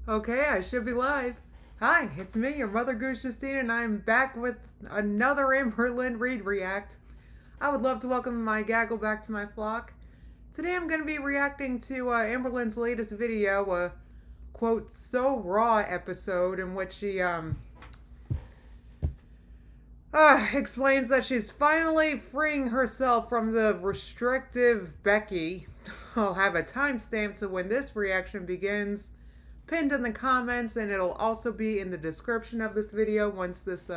Okay, I should be live. Hi, it's me, your mother goose Justine, and I'm back with another Amber Lynn Reed react. I would love to welcome my gaggle back to my flock. Today I'm going to be reacting to Amber Lynn's latest video, a quote, so raw episode in which she explains that she's finally freeing herself from the restrictive Becky. I'll have a timestamp so when this reaction begins pinned in the comments, and it'll also be in the description of this video once this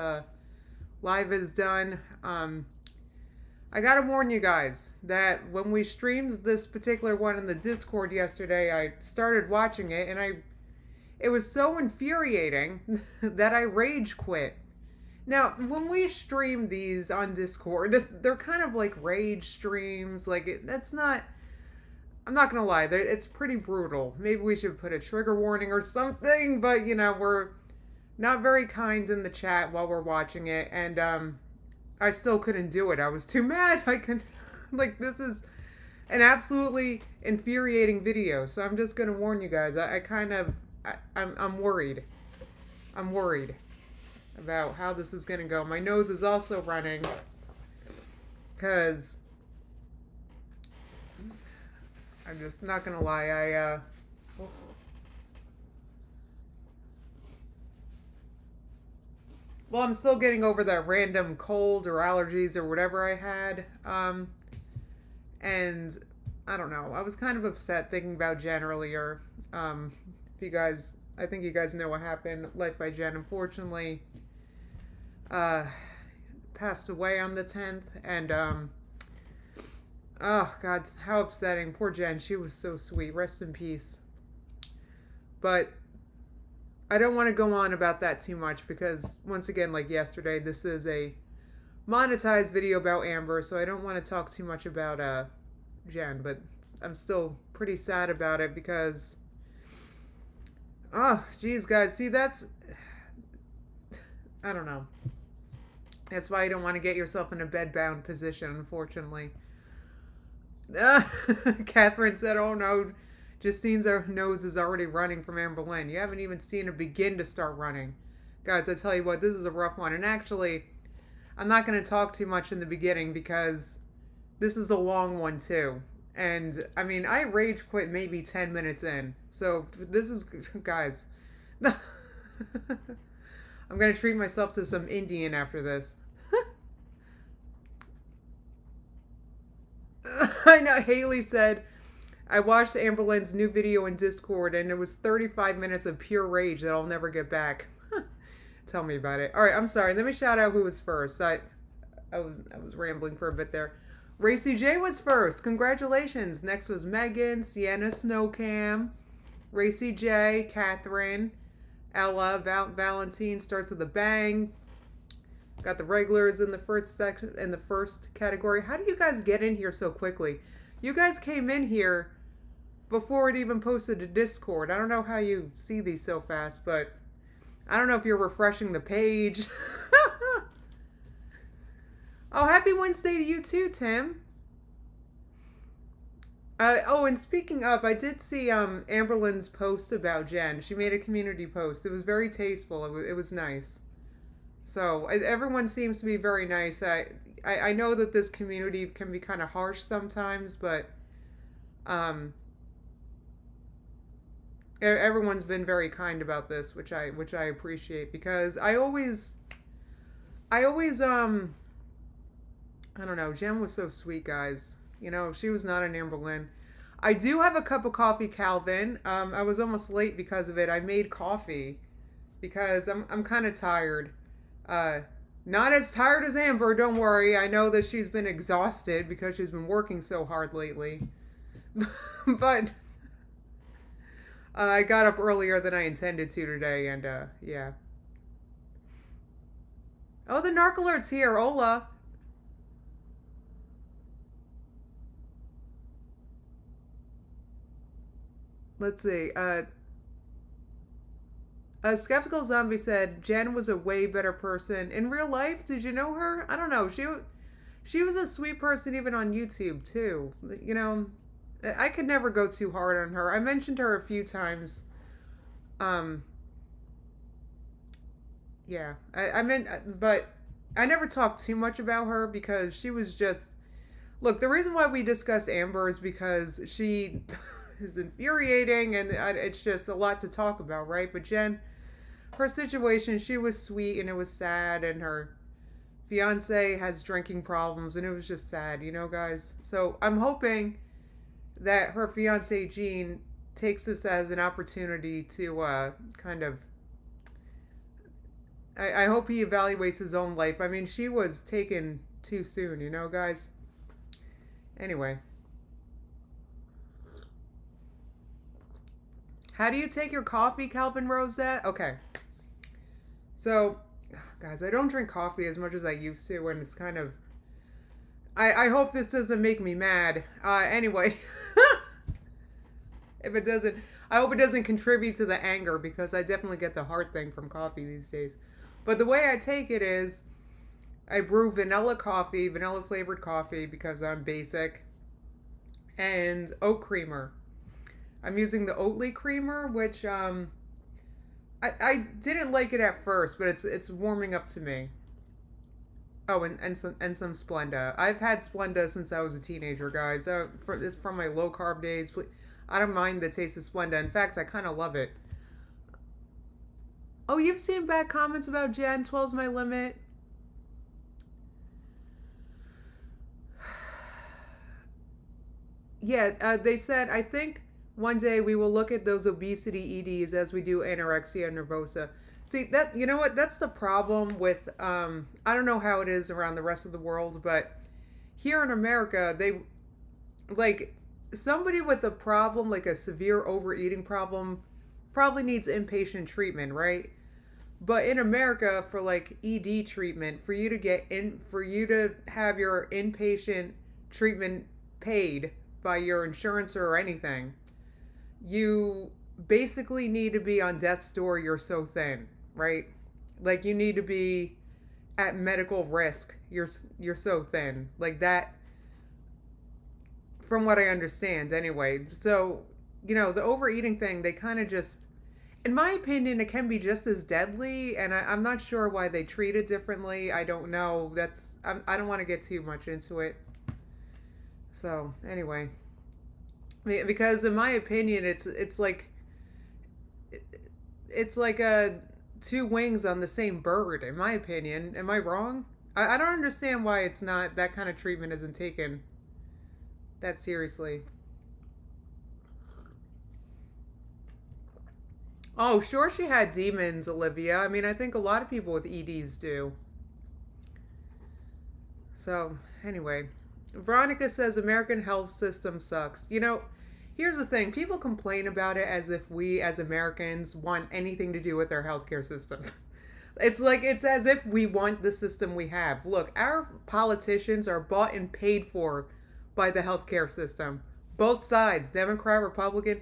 live is done. I gotta warn you guys that when we streamed this particular one in the Discord yesterday, I started watching it and it was so infuriating that I rage quit. Now, when we stream these on Discord, they're kind of like rage streams. Like, that's not... I'm not gonna lie, it's pretty brutal. Maybe we should put a trigger warning or something, but, you know, we're not very kind in the chat while we're watching it, and, I still couldn't do it. I was too mad. Like, this is an absolutely infuriating video, so I'm just gonna warn you guys. I'm worried. I'm worried about how this is gonna go. My nose is also running, because... I'm just not gonna lie, well, I'm still getting over that random cold or allergies or whatever I had, and I don't know, I was kind of upset thinking about Jen earlier. I think you guys know what happened. Life by Jen, unfortunately, passed away on the 10th, and, oh, God, how upsetting. Poor Jen. She was so sweet. Rest in peace. But I don't want to go on about that too much because, once again, like yesterday, this is a monetized video about Amber, so I don't want to talk too much about Jen, but I'm still pretty sad about it because... Oh, geez, guys. See, that's... I don't know. That's why you don't want to get yourself in a bed-bound position, unfortunately. Catherine said, oh no, Justine's nose is already running from Amber Lynn. You haven't even seen her begin to start running. Guys, I tell you what, this is a rough one. And actually, I'm not going to talk too much in the beginning because this is a long one too. And, I mean, I rage quit maybe 10 minutes in. So, this is, guys, I'm going to treat myself to some Indian after this. I know, Haley said, I watched Amber Lynn's new video in Discord and it was 35 minutes of pure rage that I'll never get back. Tell me about it. Alright, I'm sorry. Let me shout out who was first. I was rambling for a bit there. Racy J was first. Congratulations. Next was Megan, Sienna Snowcam, Racy J, Catherine, Ella, Valentine starts with a bang. Got the regulars in the first category. How do you guys get in here so quickly? You guys came in here before it even posted to Discord. I don't know how you see these so fast, but I don't know if you're refreshing the page. Oh, happy Wednesday to you too, Tim. Oh, and speaking of, I did see Amber Lynn's post about Jen. She made a community post. It was very tasteful. It was nice. So, everyone seems to be very nice. I know that this community can be kind of harsh sometimes, but everyone's been very kind about this, which I appreciate, because I always I don't know, Jen was so sweet, guys. You know, she was not an Amber Lynn. I do have a cup of coffee, Calvin. I was almost late because of it. I made coffee because I'm kind of tired. Not as tired as Amber, don't worry. I know that she's been exhausted because she's been working so hard lately. But I got up earlier than I intended to today, and yeah. Oh, the Narc Alert's here. Hola. Let's see. Skeptical Zombie said Jen was a way better person in real life. Did you know her? I don't know. She was a sweet person even on YouTube too. You know, I could never go too hard on her. I mentioned her a few times Um, yeah, I mean, but I never talked too much about her because she was just. Look, the reason why we discuss Amber is because she is infuriating and it's just a lot to talk about, right? But Jen, her situation, she was sweet and it was sad, and her fiance has drinking problems and it was just sad, guys. So I'm hoping that her fiance Gene takes this as an opportunity to kind of. I hope he evaluates his own life. I mean, she was taken too soon, guys. Anyway. How do you take your coffee, Calvin Rosette? Okay. So, guys, I don't drink coffee as much as I used to, and it's kind of. I hope this doesn't make me mad. Anyway. If it doesn't, I hope it doesn't contribute to the anger, because I definitely get the heart thing from coffee these days. But the way I take it is, I brew vanilla flavored coffee, because I'm basic, and oat creamer. I'm using the Oatly creamer, which I didn't like it at first, but it's warming up to me. Oh, and some Splenda. I've had Splenda since I was a teenager, guys. It's from my low carb days. I don't mind the taste of Splenda. In fact, I kind of love it. Oh, you've seen bad comments about Jen. 12's my limit. Yeah, they said, I think one day we will look at those obesity EDs as we do anorexia nervosa. See, that, you know what? That's the problem with, I don't know how it is around the rest of the world, but here in America, somebody with a problem, like a severe overeating problem, probably needs inpatient treatment, right? But in America, for like ED treatment, for you to have your inpatient treatment paid by your insurance or anything, you basically need to be on death's door. You're so thin, right? Like, you need to be at medical risk. You're so thin, like that, from what I understand anyway. So, the overeating thing, they kind of just, in my opinion, it can be just as deadly, and I'm not sure why they treat it differently. I don't know. I don't want to get too much into it. So, anyway. Because in my opinion, it's like two wings on the same bird, in my opinion. Am I wrong? I don't understand why it's not, that kind of treatment isn't taken that seriously. Oh, sure, she had demons, Olivia. I mean, I think a lot of people with EDs do. So, anyway. Veronica says American health system sucks. Here's the thing. People complain about it as if we, as Americans, want anything to do with our healthcare system. It's as if we want the system we have. Look, our politicians are bought and paid for by the healthcare system. Both sides, Democrat, Republican.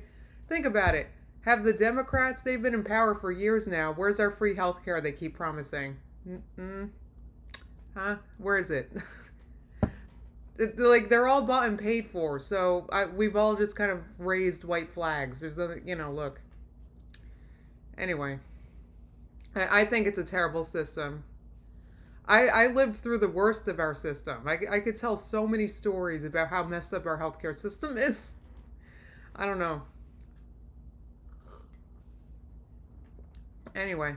Think about it. Have the Democrats, they've been in power for years now. Where's our free healthcare they keep promising? Huh? Where is it? They're all bought and paid for, so we've all just kind of raised white flags. There's nothing, look. Anyway, I think it's a terrible system. I lived through the worst of our system. I could tell so many stories about how messed up our healthcare system is. I don't know. Anyway.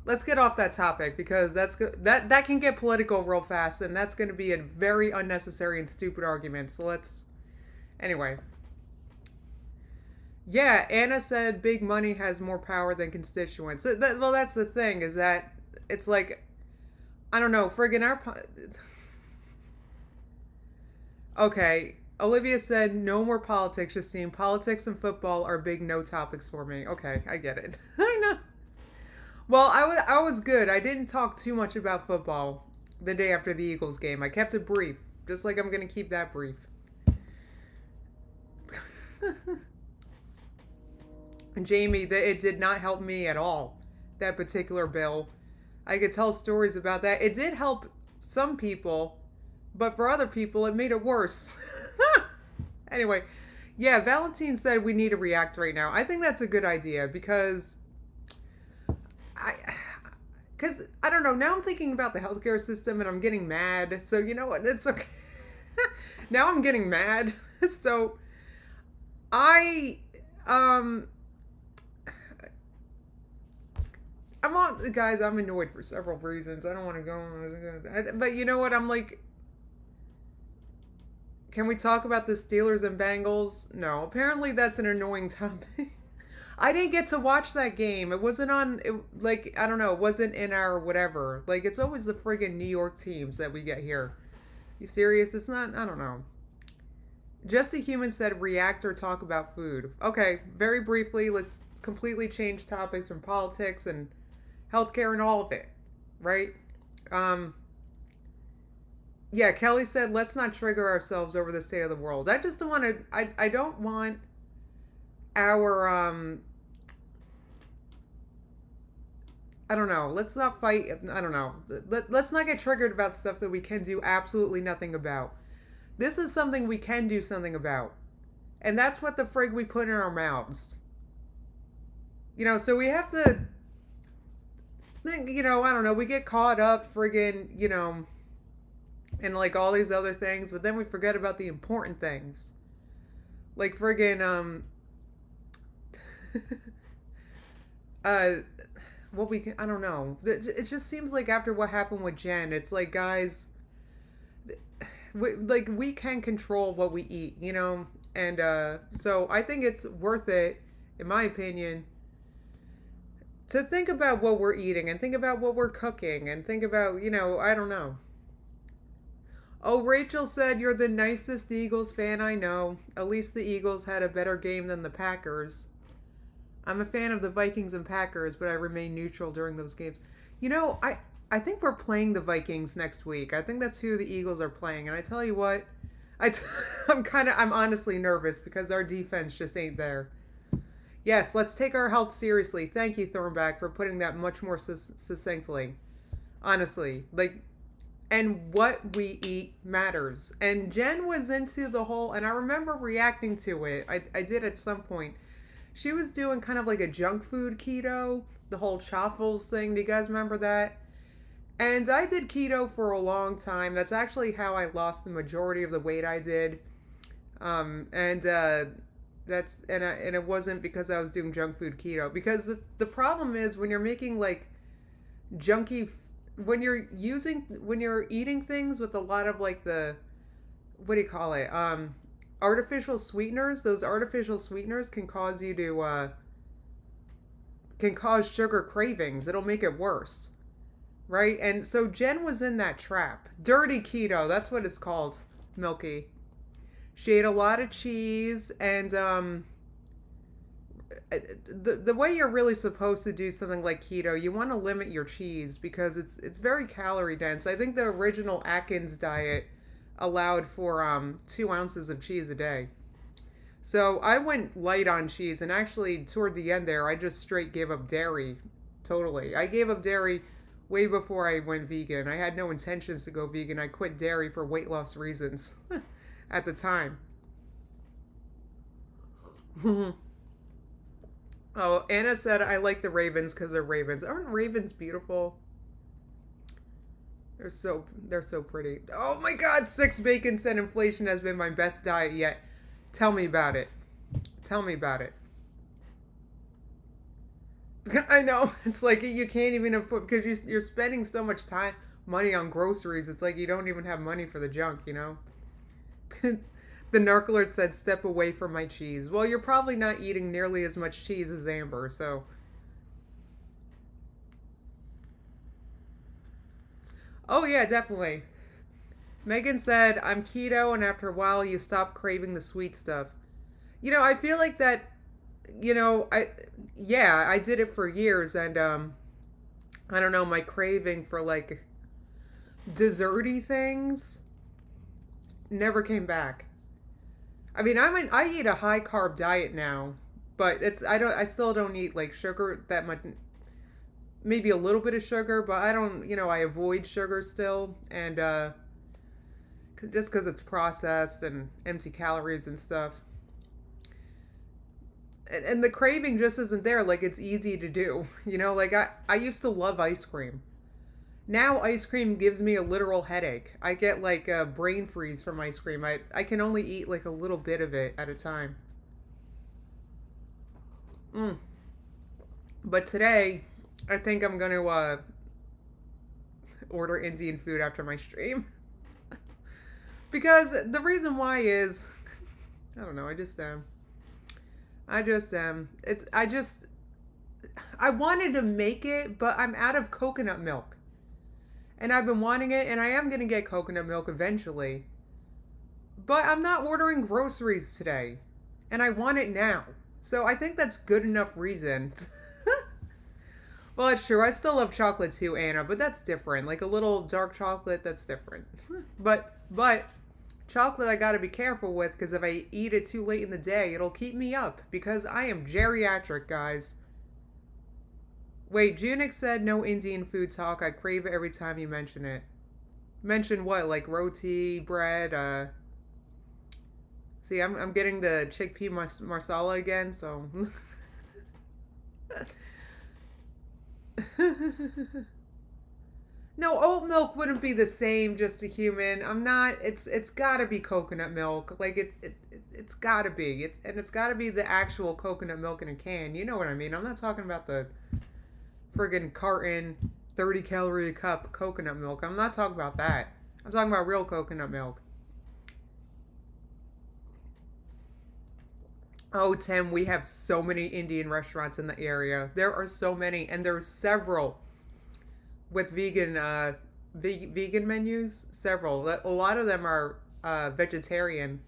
Let's get off that topic, because that can get political real fast, and that's going to be a very unnecessary and stupid argument. So anyway. Yeah, Anna said big money has more power than constituents. Well, that's the thing, is that it's like, I don't know, friggin' okay, Olivia said no more politics, Justine. Politics and football are big no topics for me. Okay, I get it. I know. Well, I was good. I didn't talk too much about football the day after the Eagles game. I kept it brief, just like I'm going to keep that brief. And Jamie, it did not help me at all, that particular bill. I could tell stories about that. It did help some people, but for other people, it made it worse. Anyway, Yeah, Valentine said we need to react right now. I think that's a good idea I, because I don't know. Now I'm thinking about the healthcare system and I'm getting mad. So you know what? It's okay. Now I'm getting mad. So I, um, I'm on, guys. I'm annoyed for several reasons. I don't want to go, but you know what? I'm like, can we talk about the Steelers and Bengals? No, apparently that's an annoying topic. I didn't get to watch that game. It wasn't on, like, I don't know, it wasn't in our whatever. Like, it's always the friggin' New York teams that we get here. You serious? It's not, I don't know. Just a Human said react or talk about food. Okay, very briefly, let's completely change topics from politics and healthcare and all of it, right? Um, yeah, Kelly said, let's not trigger ourselves over the state of the world. I just don't want to, I don't want our, I don't know, let's not fight, I don't know. Let's not get triggered about stuff that we can do absolutely nothing about. This is something we can do something about. And that's what the frig we put in our mouths. You know, so we have to think, you know, I don't know, we get caught up friggin', you know, and like all these other things, but then we forget about the important things. Like friggin', uh, what we can, I don't know. It just seems like after what happened with Jen, it's like, guys, we can control what we eat, you know? And so I think it's worth it, in my opinion, to think about what we're eating and think about what we're cooking and think about, you know, I don't know. Oh, Rachel said, you're the nicest Eagles fan I know. At least the Eagles had a better game than the Packers. I'm a fan of the Vikings and Packers, but I remain neutral during those games. You know, I think we're playing the Vikings next week. I think that's who the Eagles are playing. And I tell you what, I'm honestly nervous because our defense just ain't there. Yes, let's take our health seriously. Thank you, Thornback, for putting that much more succinctly. Honestly, like, and what we eat matters. And Jen was into the whole, and I remember reacting to it. I did at some point. She was doing kind of like a junk food keto, the whole chaffles thing. Do you guys remember that? And I did keto for a long time. That's actually how I lost the majority of the weight I did. And it wasn't because I was doing junk food keto. Because the problem is when you're making like junky, when you're eating things with a lot of like what do you call it? Artificial sweeteners. Those artificial sweeteners can cause you to can cause sugar cravings. It'll make it worse, right? And so Jen was in that trap. Dirty keto, that's what it's called, Milky. She ate a lot of cheese, and the way you're really supposed to do something like keto, you want to limit your cheese because it's very calorie dense. I think the original Atkins diet allowed for 2 ounces of cheese a day. So I went light on cheese, and actually toward the end there, I just straight gave up dairy totally. I gave up dairy way before I went vegan. I had no intentions to go vegan. I quit dairy for weight loss reasons at the time. Oh, Anna said, I like the ravens because they're ravens. Aren't ravens beautiful? They're so pretty. Oh my God, 6 Bacon said inflation has been my best diet yet. Tell me about it. Tell me about it. I know. It's like you can't even afford, because you're spending so much money on groceries. It's like you don't even have money for the junk, you know? The Narc said, step away from my cheese. Well, you're probably not eating nearly as much cheese as Amber, so. Oh, yeah, definitely. Megan said, I'm keto, and after a while, you stop craving the sweet stuff. You know, I feel like that, you know, I did it for years, and, I don't know, my craving for, like, desserty things never came back. I mean, I eat a high carb diet now, but I still don't eat like sugar that much, maybe a little bit of sugar, but I don't, you know, I avoid sugar still, and just because it's processed and empty calories and stuff. and the craving just isn't there. Like, it's easy to do. You know, like, I used to love ice cream. Now ice cream gives me a literal headache. I get like a brain freeze from ice cream. I can only eat like a little bit of it at a time. Mm. But today, I think I'm going to order Indian food after my stream. Because the reason why is, I don't know, I just am. I wanted to make it, but I'm out of coconut milk. And I've been wanting it, and I am going to get coconut milk eventually. But I'm not ordering groceries today. And I want it now. So I think that's good enough reason. Well, it's true. I still love chocolate too, Anna, but that's different. Like a little dark chocolate, that's different. But chocolate I gotta be careful with, because if I eat it too late in the day, it'll keep me up. Because I am geriatric, guys. Wait, Junik said no Indian food talk. I crave it every time you mention it. Mention what? Like roti, bread, See, I'm getting the chickpea marsala again, so... No, oat milk wouldn't be the same, just a human. I'm not, it's gotta be coconut milk. Like, it's gotta be. It's gotta be the actual coconut milk in a can. You know what I mean? I'm not talking about the friggin' carton, 30 calorie a cup coconut milk. I'm not talking about that. I'm talking about real coconut milk. Oh, Tim, we have so many Indian restaurants in the area. There are so many, and there's several with vegan menus. Several. A lot of them are vegetarian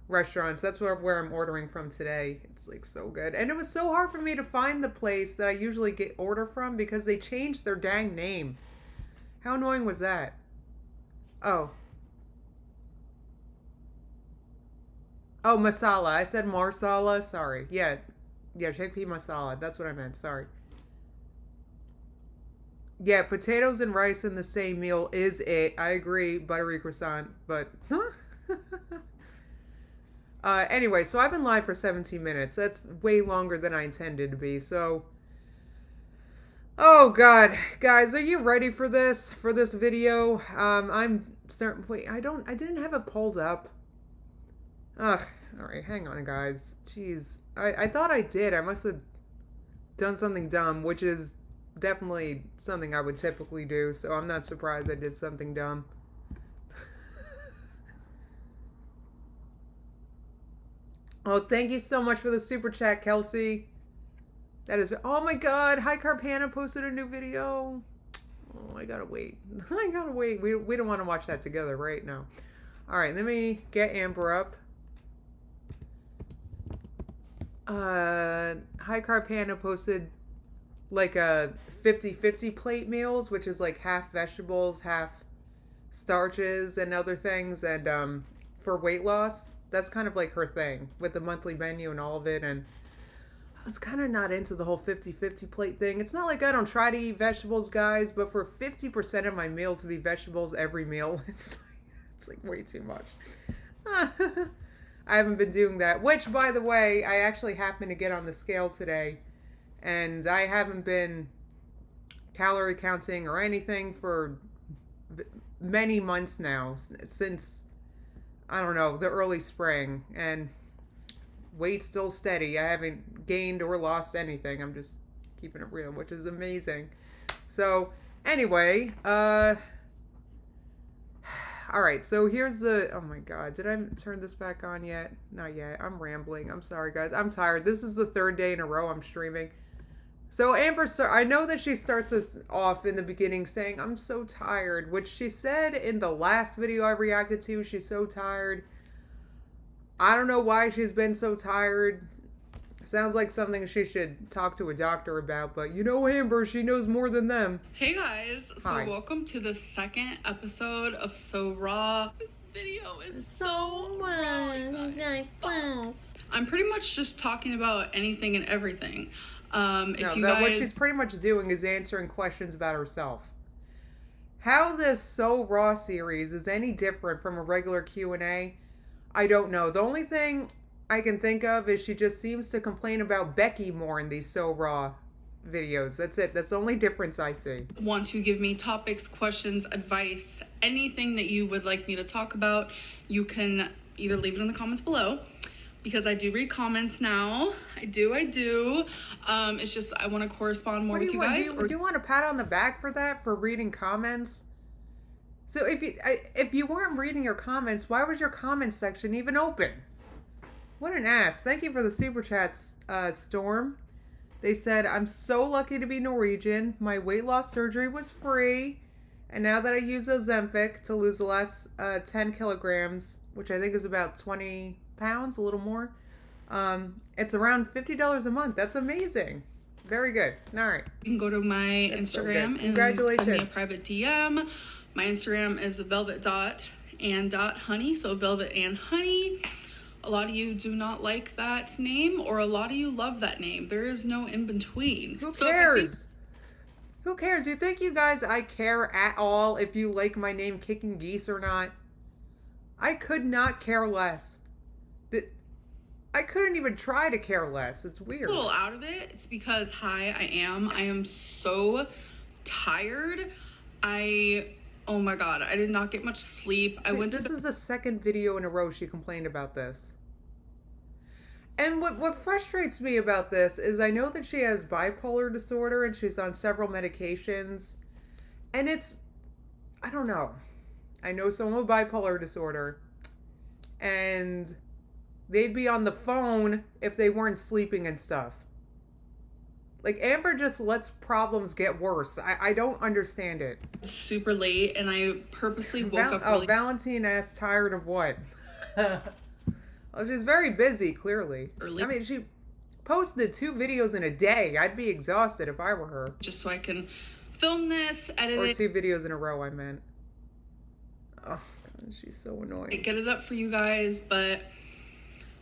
restaurants. That's where I'm ordering from today. It's like so good. And it was so hard for me to find the place that I usually order from because they changed their dang name. How annoying was that? Oh, masala. I said marsala. Sorry. Yeah, chickpea masala. That's what I meant. Sorry. Yeah, potatoes and rice in the same meal is it. I agree, buttery croissant, but... Anyway, so I've been live for 17 minutes. That's way longer than I intended to be, so... Oh, God. Guys, are you ready for this video? I'm starting... Wait, I didn't have it pulled up. Ugh. Alright, hang on, guys. Jeez. I thought I did. I must have done something dumb, which is definitely something I would typically do, so I'm not surprised I did something dumb. Oh, thank you so much for the super chat, Kelsey. That is... Oh my god, Hi Carpana posted a new video. Oh, I gotta wait. I gotta wait. We don't want to watch that together right now. Alright, let me get Amber up. Hi Carpana posted like a 50-50 plate meals, which is like half vegetables, half starches and other things, and for weight loss. That's kind of like her thing with the monthly menu and all of it. And I was kind of not into the whole 50-50 plate thing. It's not like I don't try to eat vegetables, guys, but for 50% of my meal to be vegetables every meal, it's like way too much. I haven't been doing that, which, by the way, I actually happened to get on the scale today, and I haven't been calorie counting or anything for many months now, since, I don't know, the early spring, and weight's still steady. I haven't gained or lost anything. I'm just keeping it real, which is amazing. So, anyway, alright, so here's the... Oh my god, did I turn this back on yet? Not yet. I'm rambling. I'm sorry, guys. I'm tired. This is the third day in a row I'm streaming. So Amber, I know that she starts us off in the beginning saying, I'm so tired, which she said in the last video I reacted to. She's so tired. I don't know why she's been so tired. Sounds like something she should talk to a doctor about, but you know Amber, she knows more than them. Hey guys, Hi. So welcome to the second episode of So Raw. This video is so raw. I'm pretty much just talking about anything and everything. What she's pretty much doing is answering questions about herself. How this So Raw series is any different from a regular Q&A, I don't know. The only thing I can think of is she just seems to complain about Becky more in these So Raw videos. That's it. That's the only difference I see. Want to give me topics, questions, advice, anything that you would like me to talk about, you can either leave it in the comments below, because I do read comments now. I do. It's just I want to correspond more with you guys. Do you want a pat on the back for that, for reading comments? So if you weren't reading your comments, why was your comment section even open? What an ass. Thank you for the super chats, Storm. They said, I'm so lucky to be Norwegian. My weight loss surgery was free. And now that I use Ozempic to lose the last 10 kilograms, which I think is about 20 pounds, a little more, it's around $50 a month. That's amazing. Very good. All right. You can go to my Instagram and congratulations. send me a private DM. My Instagram is velvet.and.honey, so velvet and honey. A lot of you do not like that name, or a lot of you love that name. There is no in between. Who cares? Who cares? You think I care at all if you like my name KickingGeese or not? I could not care less. I couldn't even try to care less. It's weird. A little out of it. It's because, I am so tired. Oh my god, I did not get much sleep. This is the second video in a row she complained about this. And what frustrates me about this is I know that she has bipolar disorder and she's on several medications. And I don't know. I know someone with bipolar disorder. And they'd be on the phone if they weren't sleeping and stuff. Like, Amber just lets problems get worse. I don't understand it. Super late, and I purposely woke up early. Valentine asked tired of what? Oh, she's very busy, clearly. I mean, she posted 2 videos in a day. I'd be exhausted if I were her. Just so I can film this, edit it. Or 2 videos in a row, I meant. Oh, God, she's so annoying. Get it up for you guys, but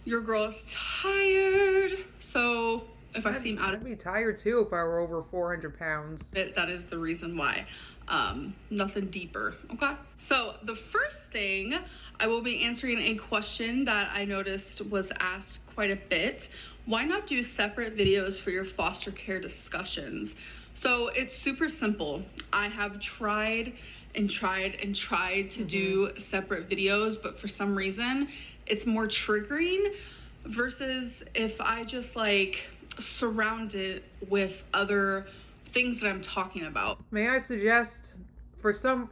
your girl is tired, so if I seem out of... I'd be tired too if I were over 400 pounds. That is the reason why. Nothing deeper, okay? So the first thing, I will be answering a question that I noticed was asked quite a bit. Why not do separate videos for your foster care discussions? So it's super simple. I have tried to do separate videos, but for some reason it's more triggering versus if I just surround it with other things that I'm talking about. May I suggest, for some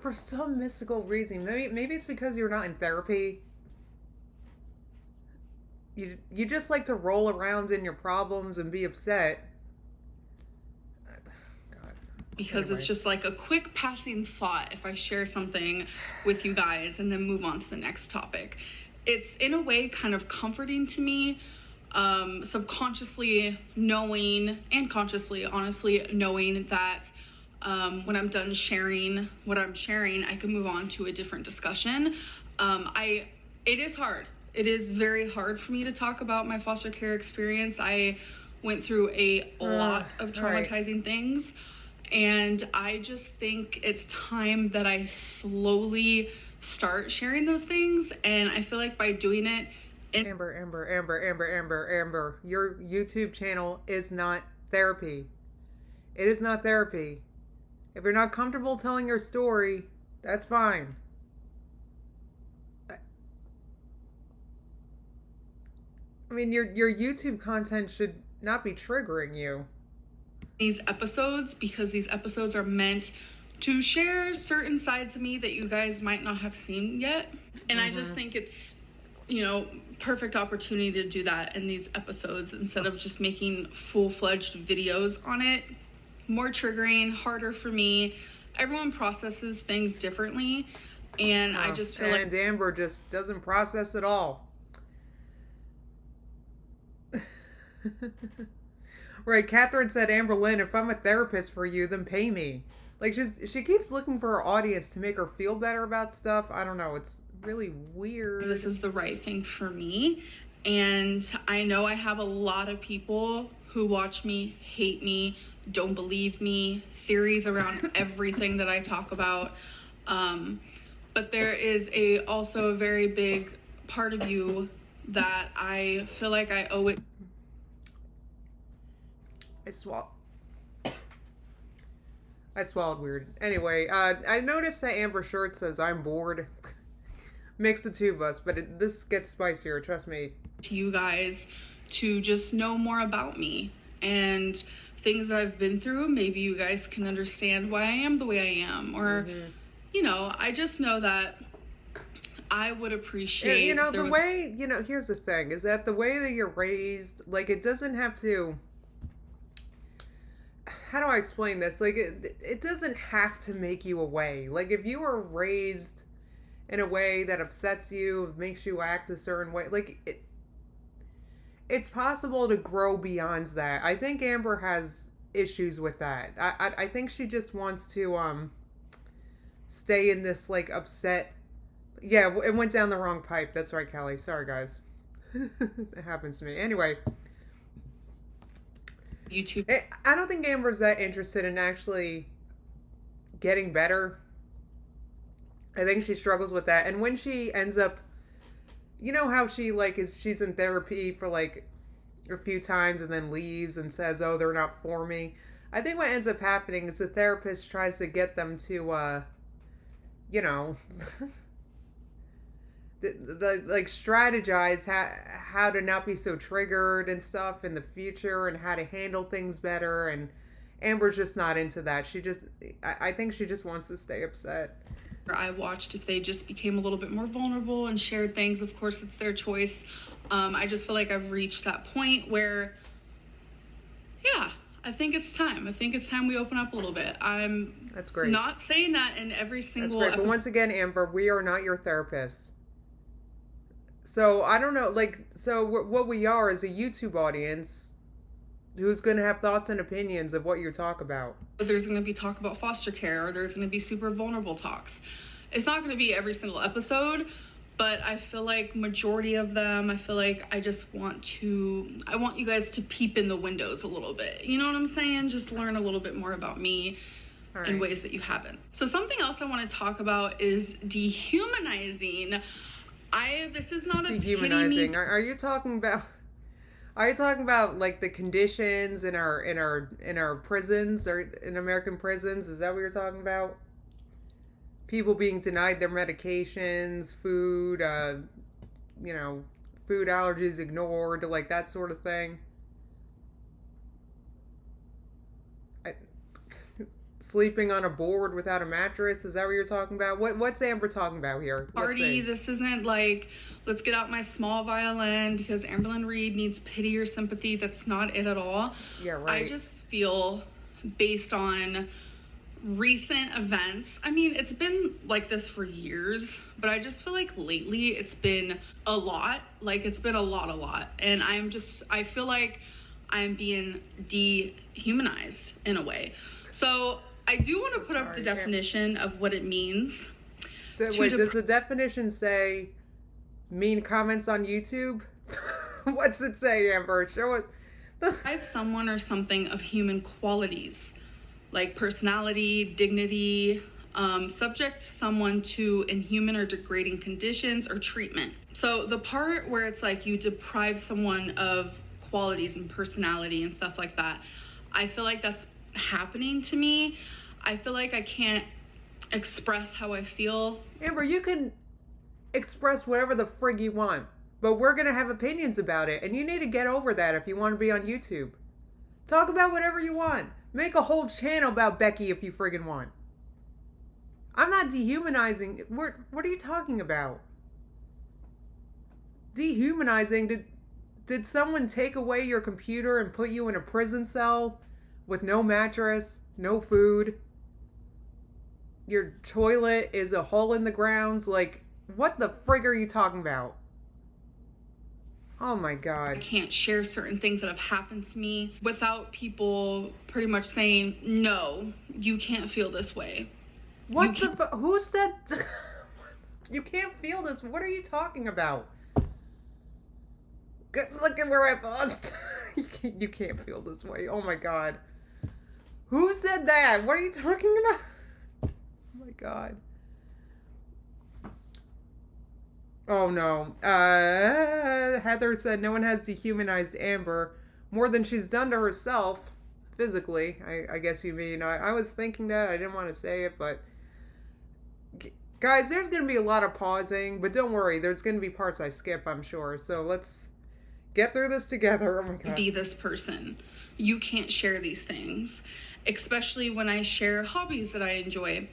mystical reason, maybe it's because you're not in therapy. You just like to roll around in your problems and be upset. God. Because anyway. It's just like a quick passing thought if I share something with you guys and then move on to the next topic. It's in a way kind of comforting to me. Subconsciously knowing and consciously, honestly, knowing that when I'm done sharing what I'm sharing, I can move on to a different discussion. It is hard. It is very hard for me to talk about my foster care experience. I went through a lot of traumatizing things, and I just think it's time that I slowly start sharing those things, and I feel like by doing it, Amber, your YouTube channel is not therapy. It is not therapy. If you're not comfortable telling your story, that's fine. I mean, your YouTube content should not be triggering you. These episodes, because these episodes are meant to share certain sides of me that you guys might not have seen yet. And I just think it's, perfect opportunity to do that in these episodes instead of just making full-fledged videos on it. More triggering, harder for me. Everyone processes things differently, and I just feel and Amber just doesn't process at all. Right, Catherine said, Amber Lynn, if I'm a therapist for you, then pay me. Like, she keeps looking for her audience to make her feel better about stuff. I don't know, it's really weird. This is the right thing for me, and I know I have a lot of people who watch me, hate me, don't believe me, theories around everything that I talk about, but there is also a very big part of you that I feel like I owe it. I swallowed weird. Anyway, I noticed that Amber's shirt says "I'm bored." Mix the two of us, but this gets spicier. Trust me. To you guys to just know more about me and things that I've been through. Maybe you guys can understand why I am the way I am, or you know, I just know that I would appreciate. You know, the way, you know, here's the thing, is that the way that you're raised, like, it doesn't have to. How do I explain this? Like, it doesn't have to make you a way. Like, if you were raised in a way that upsets you, makes you act a certain way, like, it's possible to grow beyond that. I think Amber has issues with that. I think she just wants to stay in this, like, upset. Yeah, it went down the wrong pipe. That's right, Kelly. Sorry, guys. It happens to me. Anyway. YouTube. I don't think Amber's that interested in actually getting better. I think she struggles with that. And when she ends up, you know how she, like, she's in therapy for, like, a few times and then leaves and says, oh, they're not for me. I think what ends up happening is the therapist tries to get them to, you know, like strategize how to not be so triggered and stuff in the future and how to handle things better. And Amber's just not into that. I think she just wants to stay upset. I watched if they just became a little bit more vulnerable and shared things. Of course, it's their choice. I just feel like I've reached that point where, yeah, I think it's time. I think it's time we open up a little bit. That's great. Not saying that in every single episode. But once again, Amber, we are not your therapists. So I don't know, like, so what we are is a YouTube audience who's going to have thoughts and opinions of what you talk about. There's going to be talk about foster care, or there's going to be super vulnerable talks. It's not going to be every single episode, but I feel like majority of them, I feel like I want you guys to peep in the windows a little bit. You know what I'm saying? Just learn a little bit more about me in ways that you haven't. So something else I want to talk about is dehumanizing. This is not a dehumanizing. Are you talking about like the conditions in our prisons or in American prisons? Is that what you're talking about? People being denied their medications, food, you know, food allergies ignored, like that sort of thing. Sleeping on a board without a mattress, is that what you're talking about? What's Amber talking about here? Party, this isn't like, let's get out my small violin because Amberlynn Reed needs pity or sympathy. That's not it at all. Yeah, right. I just feel, based on recent events, I mean, it's been like this for years, but I just feel like lately it's been a lot. Like, it's been a lot. And I feel like I'm being dehumanized in a way. So I do want to put up the definition of what it means. Wait, does the definition say mean comments on YouTube? What's it say, Amber? Show it. Deprive someone or something of human qualities, like personality, dignity, subject someone to inhuman or degrading conditions or treatment. So the part where it's like you deprive someone of qualities and personality and stuff like that, I feel like that's happening to me. I feel like I can't express how I feel. Amber, you can express whatever the frig you want, but we're gonna have opinions about it, and you need to get over that if you want to be on YouTube. Talk about whatever you want. Make a whole channel about Becky if you friggin' want. I'm not dehumanizing. What are you talking about? Dehumanizing? Did someone take away your computer and put you in a prison cell with no mattress, no food? Your toilet is a hole in the ground? Like, what the frig are you talking about? Oh my God. I can't share certain things that have happened to me without people pretty much saying, no, you can't feel this way. What the who said you can't feel this? What are you talking about? Look at where I paused. You can't feel this way. Oh my God. Who said that? What are you talking about? Oh my God. Oh no. Heather said no one has dehumanized Amber more than she's done to herself physically. I guess you mean. I was thinking that. I didn't want to say it, but guys, there's going to be a lot of pausing, but don't worry. There's going to be parts I skip, I'm sure. So let's get through this together. Oh my God. Be this person. You can't share these things, especially when I share hobbies that I enjoy.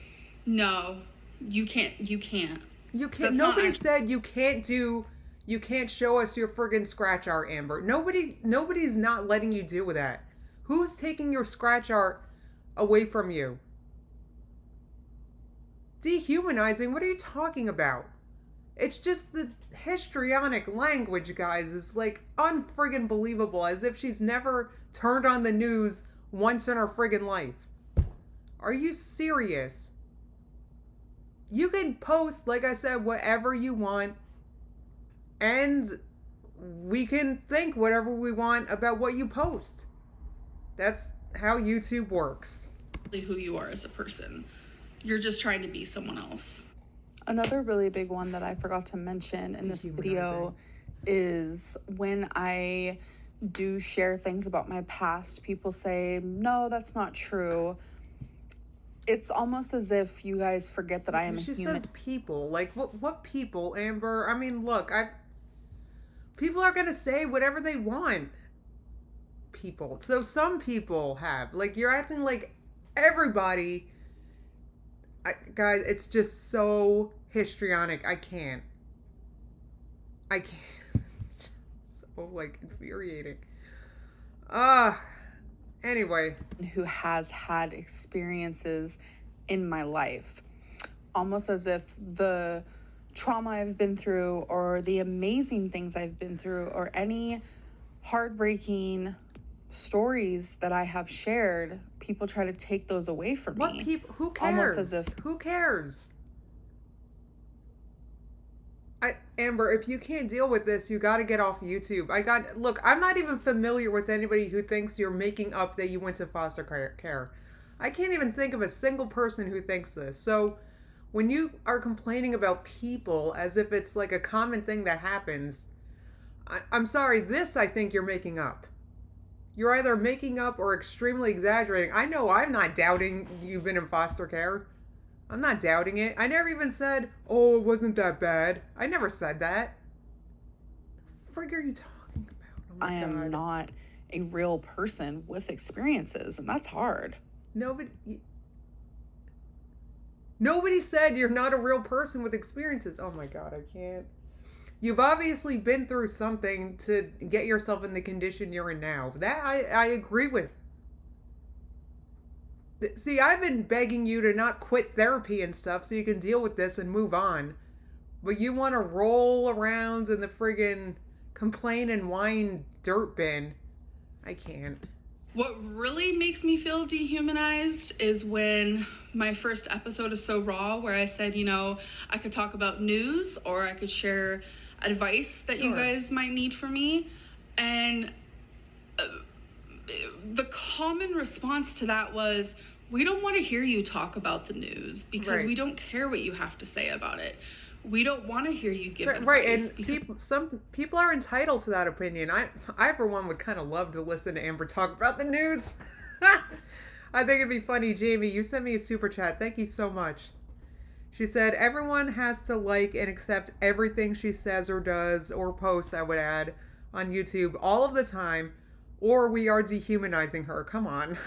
No, you can't. You can't. You can't. Nobody said you can't do. You can't show us your friggin' scratch art, Amber. Nobody's not letting you do that. Who's taking your scratch art away from you? Dehumanizing? What are you talking about? It's just the histrionic language, guys, is like unfriggin' believable, as if she's never turned on the news once in her friggin' life. Are you serious? You can post, like I said, whatever you want, and we can think whatever we want about what you post. That's how YouTube works. Who you are as a person. You're just trying to be someone else. Another really big one that I forgot to mention in this video is when I do share things about my past, people say, no, that's not true. It's almost as if you guys forget that I am a human. She says people. Like, what people, Amber? I mean, look, people are going to say whatever they want. People. So some people have. Like, you're acting like everybody. Guys, it's just so histrionic. I can't. It's so, like, infuriating. Anyway. Who has had experiences in my life. Almost as if the trauma I've been through, or the amazing things I've been through, or any heartbreaking stories that I have shared, people try to take those away from me. What people? Who cares? Almost as if... Who cares? Amber, if you can't deal with this, you got to get off YouTube. Look, I'm not even familiar with anybody who thinks you're making up that you went to foster care. I can't even think of a single person who thinks this. So when you are complaining about people as if it's like a common thing that happens, I'm sorry, this I think you're making up. You're either making up or extremely exaggerating. I know I'm not doubting you've been in foster care. I'm not doubting it. I never even said, oh, it wasn't that bad. I never said that. What the frig are you talking about? Oh I am not a real person with experiences, and that's hard. Nobody said you're not a real person with experiences. Oh my God, I can't. You've obviously been through something to get yourself in the condition you're in now. That I agree with. See, I've been begging you to not quit therapy and stuff so you can deal with this and move on. But you want to roll around in the friggin' complain and whine dirt bin. I can't. What really makes me feel dehumanized is when my first episode is so raw, where I said, I could talk about news, or I could share advice that you guys might need from me. And the common response to that was, we don't want to hear you talk about the news because we don't care what you have to say about it. We don't want to hear you give advice. Right, and some people are entitled to that opinion. I for one would kind of love to listen to Amber talk about the news. I think it'd be funny. Jamie, you sent me a super chat. Thank you so much. She said, everyone has to like and accept everything she says or does or posts, I would add, on YouTube all of the time, or we are dehumanizing her. Come on.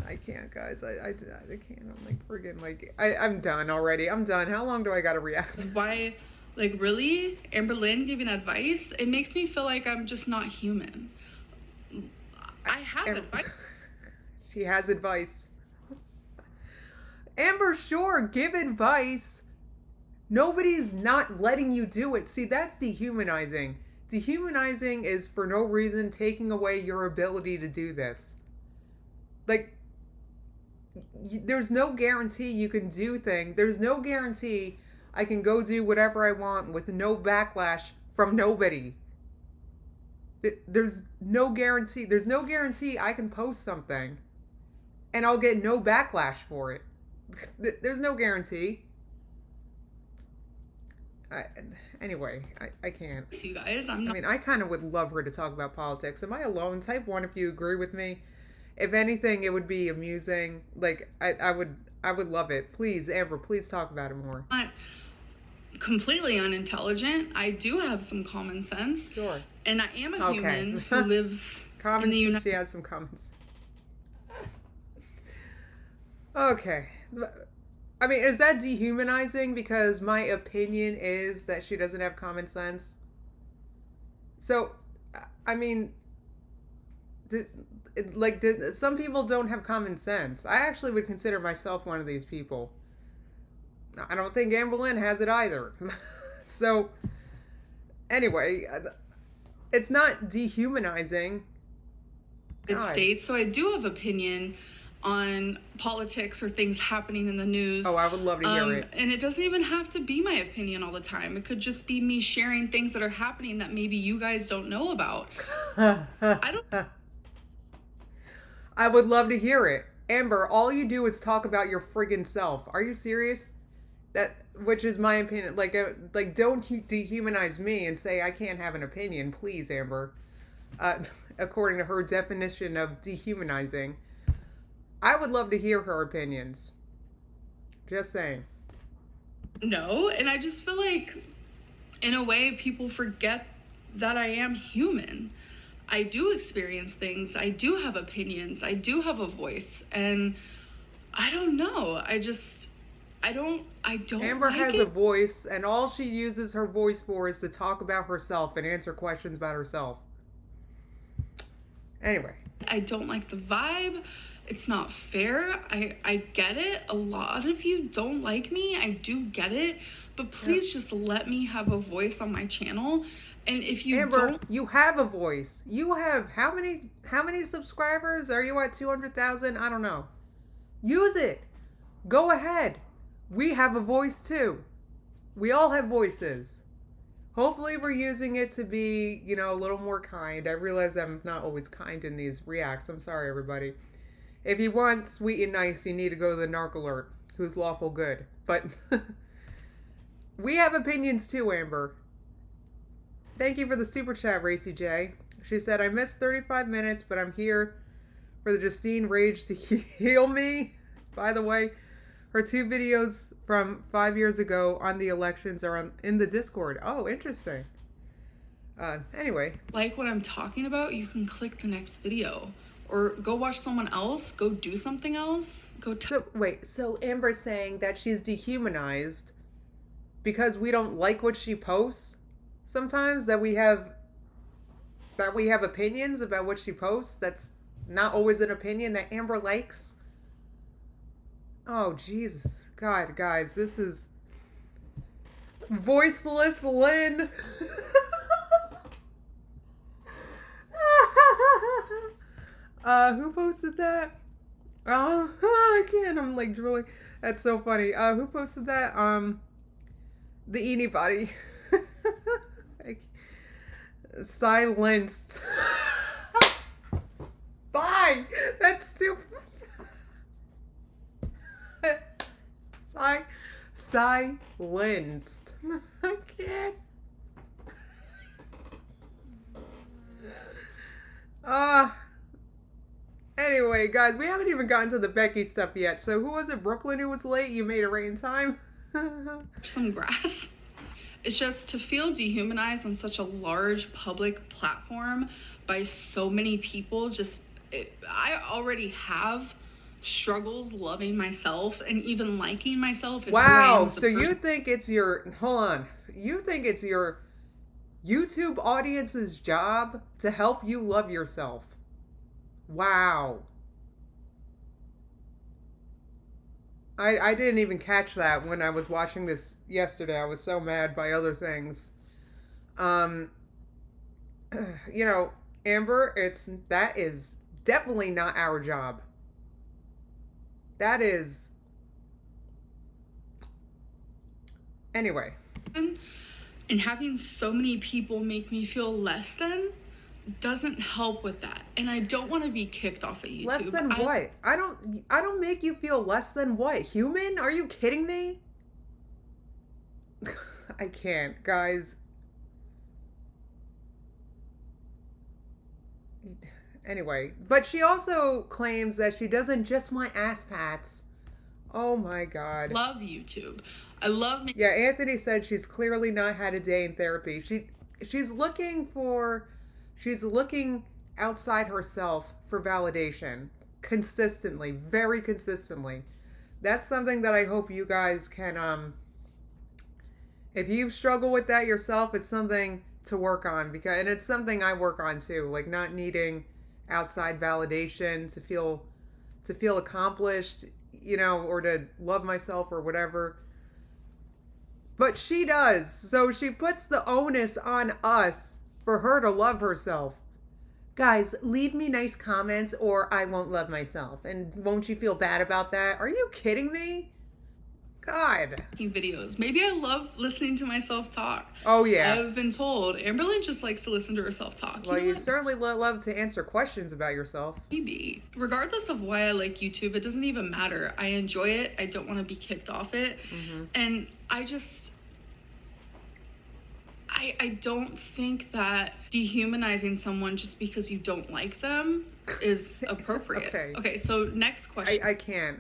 I can't, guys. I can't. I'm like friggin' like I'm done already. I'm done. How long do I gotta react? Why, like, really? Amber Lynn giving advice? It makes me feel like I'm just not human. I have advice. She has advice. Amber, sure, give advice. Nobody's not letting you do it. See, that's dehumanizing. Dehumanizing is for no reason taking away your ability to do this. Like, there's no guarantee you can do things. There's no guarantee I can go do whatever I want with no backlash from nobody. There's no guarantee. There's no guarantee I can post something and I'll get no backlash for it. there's no guarantee. Anyway, I can't. You guys, I mean, I kind of would love her to talk about politics. Am I alone? Type 1 if you agree with me. If anything, it would be amusing. Like, I would love it. Please, Amber, please talk about it more. not completely unintelligent. I do have some common sense. Sure. And I am a human who lives in the United She has some comments. Okay. I mean, is that dehumanizing? Because my opinion is that she doesn't have common sense. So, I mean, some people don't have common sense. I actually would consider myself one of these people. I don't think Amber Lynn has it either. So, anyway, it's not dehumanizing. States, so I do have opinion on politics or things happening in the news. Oh, I would love to hear it. And it doesn't even have to be my opinion all the time. It could just be me sharing things that are happening that maybe you guys don't know about. I would love to hear it. Amber, all you do is talk about your friggin' self. Are you serious? Which is my opinion. Like, don't dehumanize me and say I can't have an opinion, please, Amber. According to her definition of dehumanizing. I would love to hear her opinions. Just saying. No, and I just feel like, in a way, people forget that I am human. I do experience things. I do have opinions. I do have a voice. And I don't know. I don't Amber like has it. a voice, and all she uses her voice for is to talk about herself and answer questions about herself. Anyway. I don't like the vibe. It's not fair. I get it. A lot of you don't like me. I do get it. But please just let me have a voice on my channel. And if you Amber, you have a voice. You have how many subscribers? Are you at 200,000? I don't know. Use it. Go ahead. We have a voice too. We all have voices. Hopefully we're using it to be, a little more kind. I realize I'm not always kind in these reacts. I'm sorry, everybody. If you want sweet and nice, you need to go to the Narc Alert, who's lawful good. But we have opinions too, Amber. Thank you for the super chat, Racy J. She said, I missed 35 minutes, but I'm here for the Justine rage to heal me. By the way, her 2 videos from 5 years ago on the elections are in the Discord. Oh, interesting. Anyway. Like what I'm talking about, you can click the next video. Or go watch someone else. Go do something else. So Amber's saying that she's dehumanized because we don't like what she posts sometimes? That we have opinions about what she posts? That's not always an opinion that Amber likes? Oh, Jesus. God, guys, this is voiceless Lynn. Who posted that? Oh, I can't. I'm like drooling. That's so funny. Who posted that? The Eenie Body. Silenced. Bye. That's too. Silenced. I can't. Anyway, guys, we haven't even gotten to the Becky stuff yet. So who was it? Brooklyn who was late? You made it right in time? Some grass. It's just to feel dehumanized on such a large public platform by so many people. I already have struggles loving myself and even liking myself. Wow, so you think it's your, hold on. You think it's your YouTube audience's job to help you love yourself? Wow. I didn't even catch that when I was watching this yesterday. I was so mad by other things. Amber, that is definitely not our job. That is... Anyway. And having so many people make me feel less than doesn't help with that. And I don't want to be kicked off of YouTube. Less than what? I don't make you feel less than what? Human? Are you kidding me? I can't, guys. Anyway, but she also claims that she doesn't just want ass pats. Oh my god. Love YouTube. I love Yeah, Anthony said she's clearly not had a day in therapy. She's looking outside herself for validation consistently, very consistently. That's something that I hope you guys can if you struggle with that yourself, it's something to work on, and it's something I work on too, like not needing outside validation to feel accomplished, or to love myself or whatever. But she does. So she puts the onus on us for her to love herself. Guys, leave me nice comments or I won't love myself. And won't you feel bad about that? Are you kidding me? God. Videos. Maybe I love listening to myself talk. Oh, yeah. I've been told Amberlynn just likes to listen to herself talk. Well, you'd certainly love to answer questions about yourself. Maybe. Regardless of why I like YouTube, it doesn't even matter. I enjoy it. I don't want to be kicked off it. Mm-hmm. And I don't think that dehumanizing someone just because you don't like them is appropriate. Okay, so next question. I can't.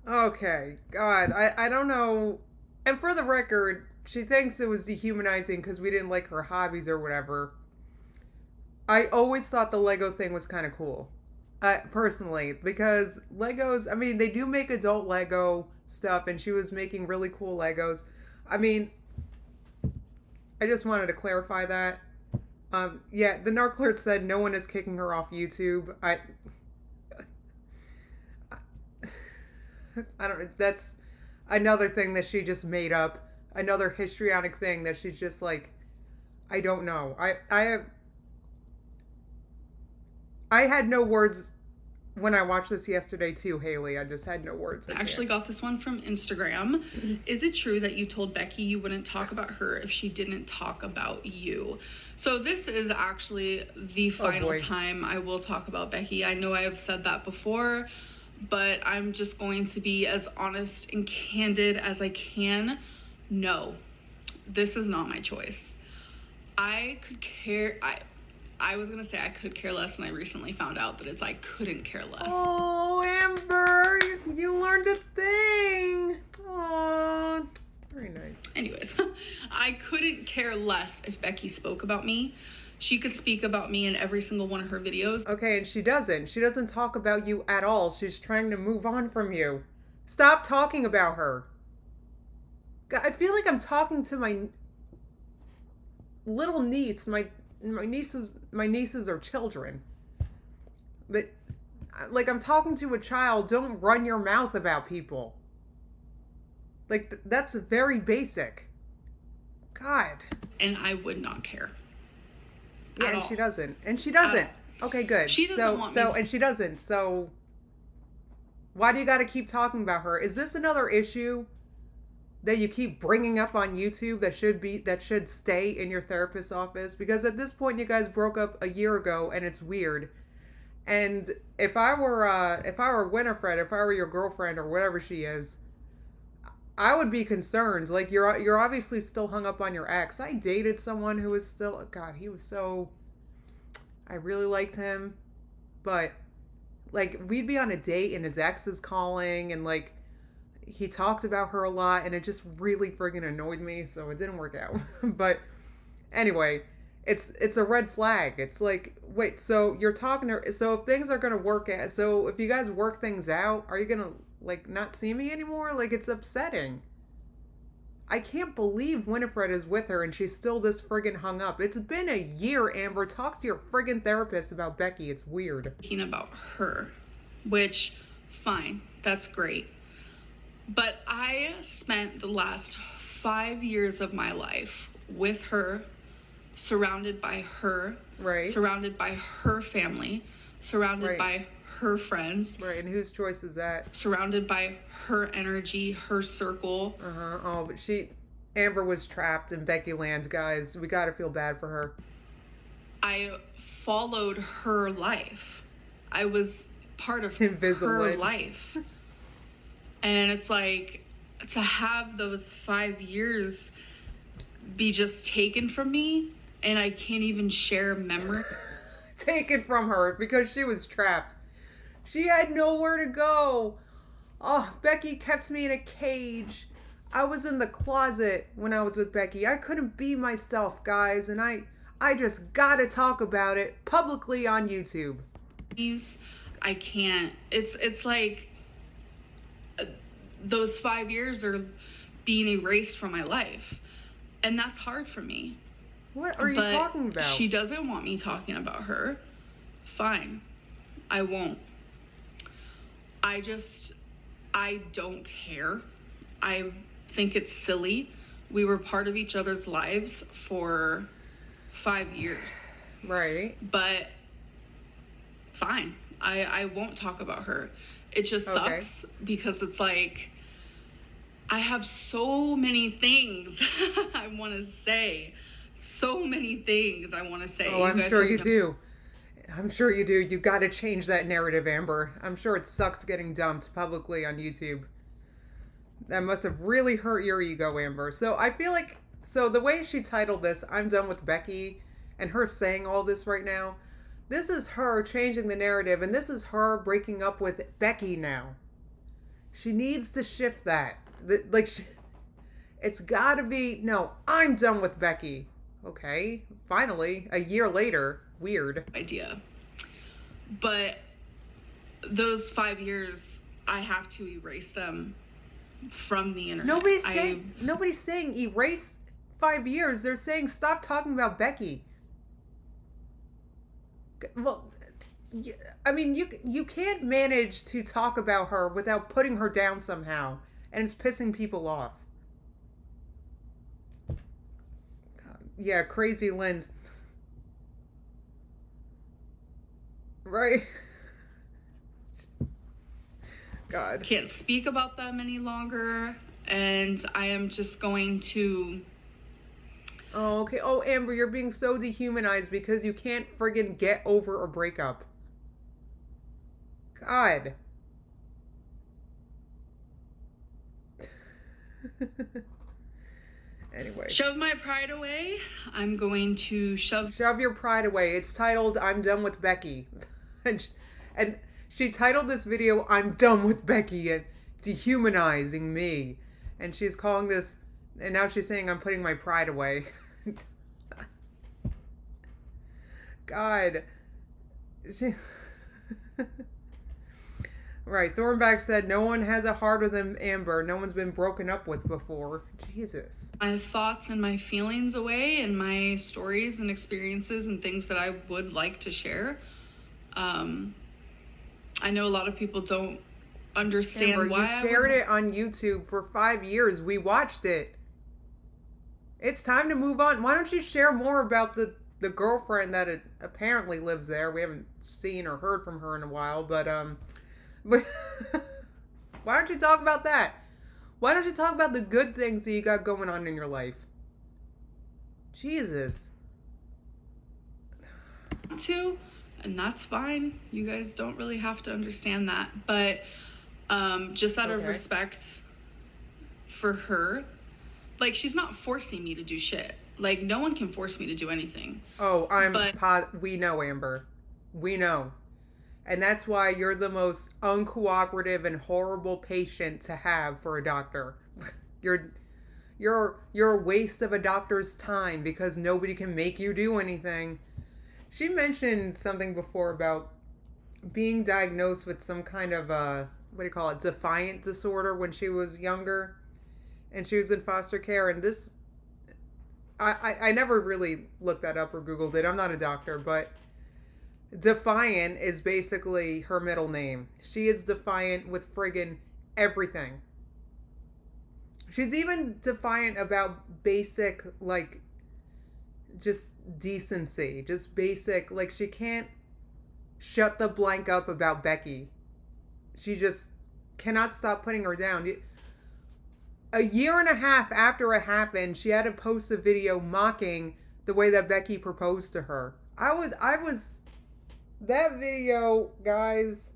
Okay, God, I don't know. And for the record, she thinks it was dehumanizing because we didn't like her hobbies or whatever. I always thought the Lego thing was kind of cool. Personally, because Legos, I mean, they do make adult Lego stuff, and she was making really cool Legos. I mean, I just wanted to clarify that. Yeah, the Narclert said no one is kicking her off YouTube. I don't, that's another thing that she just made up. Another histrionic thing that she's just like, I don't know. I had no words when I watched this yesterday too, Haley. I just had no words. I actually got this one from Instagram. Is it true that you told Becky you wouldn't talk about her if she didn't talk about you? So this is actually the final time I will talk about Becky. I know I have said that before, but I'm just going to be as honest and candid as I can. No, this is not my choice. I was going to say I could care less, and I recently found out that it's I couldn't care less. Oh, Amber, you learned a thing. Oh, very nice. Anyways, I couldn't care less if Becky spoke about me. She could speak about me in every single one of her videos. Okay, and she doesn't. She doesn't talk about you at all. She's trying to move on from you. Stop talking about her. I feel like I'm talking to my little niece, my nieces are children. But like I'm talking to a child. Don't run your mouth about people. Like that's very basic. God. And I would not care. Yeah, and she doesn't. And she doesn't. Okay, good. She doesn't want me. And she doesn't. So why do you got to keep talking about her? Is this another issue that you keep bringing up on YouTube that should stay in your therapist's office? Because at this point, you guys broke up a year ago, and it's weird. And if I were Winifred, if I were your girlfriend or whatever she is, I would be concerned. Like you're obviously still hung up on your ex. I dated someone who was still, God, he was so, I really liked him, but like we'd be on a date and his ex is calling and like he talked about her a lot and it just really friggin' annoyed me, so it didn't work out. But anyway, it's a red flag. It's like, wait, so you're talking to her, so if things are gonna work out, so if you guys work things out, are you gonna like not see me anymore? Like it's upsetting. I can't believe Winifred is with her and she's still this friggin' hung up. It's been a year, Amber. Talk to your friggin' therapist about Becky. It's weird. Thinking about her, which, fine, that's great. But I spent the last 5 years of my life with her, surrounded by her, right? Surrounded by her family, surrounded by her friends. Right, and whose choice is that? Surrounded by her energy, her circle. Oh, but Amber was trapped in Becky Land, guys. We gotta feel bad for her. I followed her life. I was part of Invisible. her life. And it's like, to have those 5 years be just taken from me, and I can't even share memory. Taken from her because she was trapped. She had nowhere to go. Oh, Becky kept me in a cage. I was in the closet when I was with Becky. I couldn't be myself, guys, and I just gotta talk about it publicly on YouTube. I can't. It's like those 5 years are being erased from my life, and that's hard for me. What are you talking about? She doesn't want me talking about her. Fine. I won't. I don't care. I think it's silly. We were part of each other's lives for 5 years. Right. But fine. I won't talk about her. It just sucks because it's like, I have so many things I want to say. So many things I want to say. Oh, I'm sure you do. I'm sure you do. You got to change that narrative, Amber. I'm sure it sucked getting dumped publicly on YouTube. That must have really hurt your ego, Amber. So I feel like, so the way she titled this, I'm done with Becky, and her saying all this right now, this is her changing the narrative, and this is her breaking up with Becky now. She needs to shift that. It's gotta be, no, I'm done with Becky. Okay, finally, a year later. Weird idea. But those 5 years, I have to erase them from the internet. Nobody's saying erase 5 years. They're saying stop talking about Becky. Well, I mean, you can't manage to talk about her without putting her down somehow, and it's pissing people off. Yeah, Crazy Lynn's. Right. God. Can't speak about them any longer, and I am just going to... Oh, okay. Oh, Amber, you're being so dehumanized because you can't friggin' get over a breakup. God. Anyway. Shove my pride away. I'm going to shove your pride away. It's titled, I'm done with Becky. And she titled this video, I'm done with Becky and dehumanizing me. And she's calling this, and now she's saying I'm putting my pride away. God. Right, Thornback said, no one has a harder than Amber. No one's been broken up with before. Jesus. My thoughts and my feelings away, and my stories and experiences and things that I would like to share. I know a lot of people don't understand Amber, why you shared it on YouTube for 5 years. We watched it. It's time to move on. Why don't you share more about the girlfriend that apparently lives there? We haven't seen or heard from her in a while, but why don't you talk about that? Why don't you talk about the good things that you got going on in your life? Jesus. And that's fine. You guys don't really have to understand that. But just out of respect for her, like, she's not forcing me to do shit. Like, no one can force me to do anything. Oh, we know, Amber. We know. And that's why you're the most uncooperative and horrible patient to have for a doctor. You're a waste of a doctor's time because nobody can make you do anything. She mentioned something before about being diagnosed with some kind of defiant disorder when she was younger, and she was in foster care. And this, I never really looked that up or Googled it. I'm not a doctor, but defiant is basically her middle name. She is defiant with friggin' everything. She's even defiant about basic, like, just decency. Just basic, like, she can't shut the blank up about Becky. She just cannot stop putting her down. a year and a half after it happened, she had to post a video mocking the way that Becky proposed to her. That video, guys.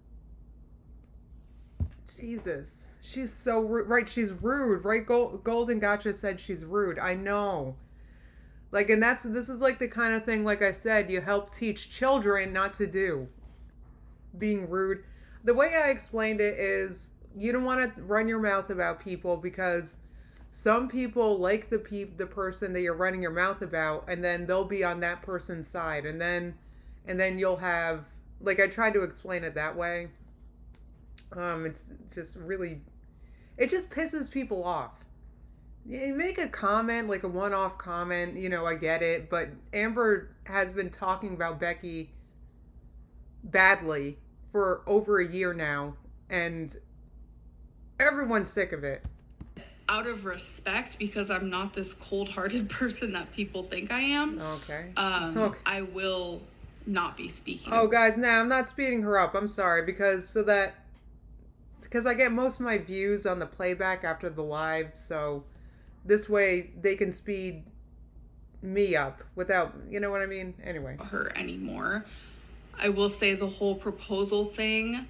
Jesus. She's so rude. Right, she's rude. Right, Golden Gotcha said she's rude. I know. Like, and this is like the kind of thing, like I said, you help teach children not to do. Being rude. The way I explained it is, you don't want to run your mouth about people because some people like the person that you're running your mouth about, and then they'll be on that person's side, and then you'll have, like, I tried to explain it that way. It's just really, it just pisses people off. You make a comment, like a one-off comment, I get it, but Amber has been talking about Becky badly for over a year now, and everyone's sick of it. Out of respect, because I'm not this cold-hearted person that people think I am. Okay. I will not be speaking. Oh, guys, I'm not speeding her up. I'm sorry, because I get most of my views on the playback after the live, so this way they can speed me up without, you know what I mean? Anyway. Her anymore. I will say the whole proposal thing,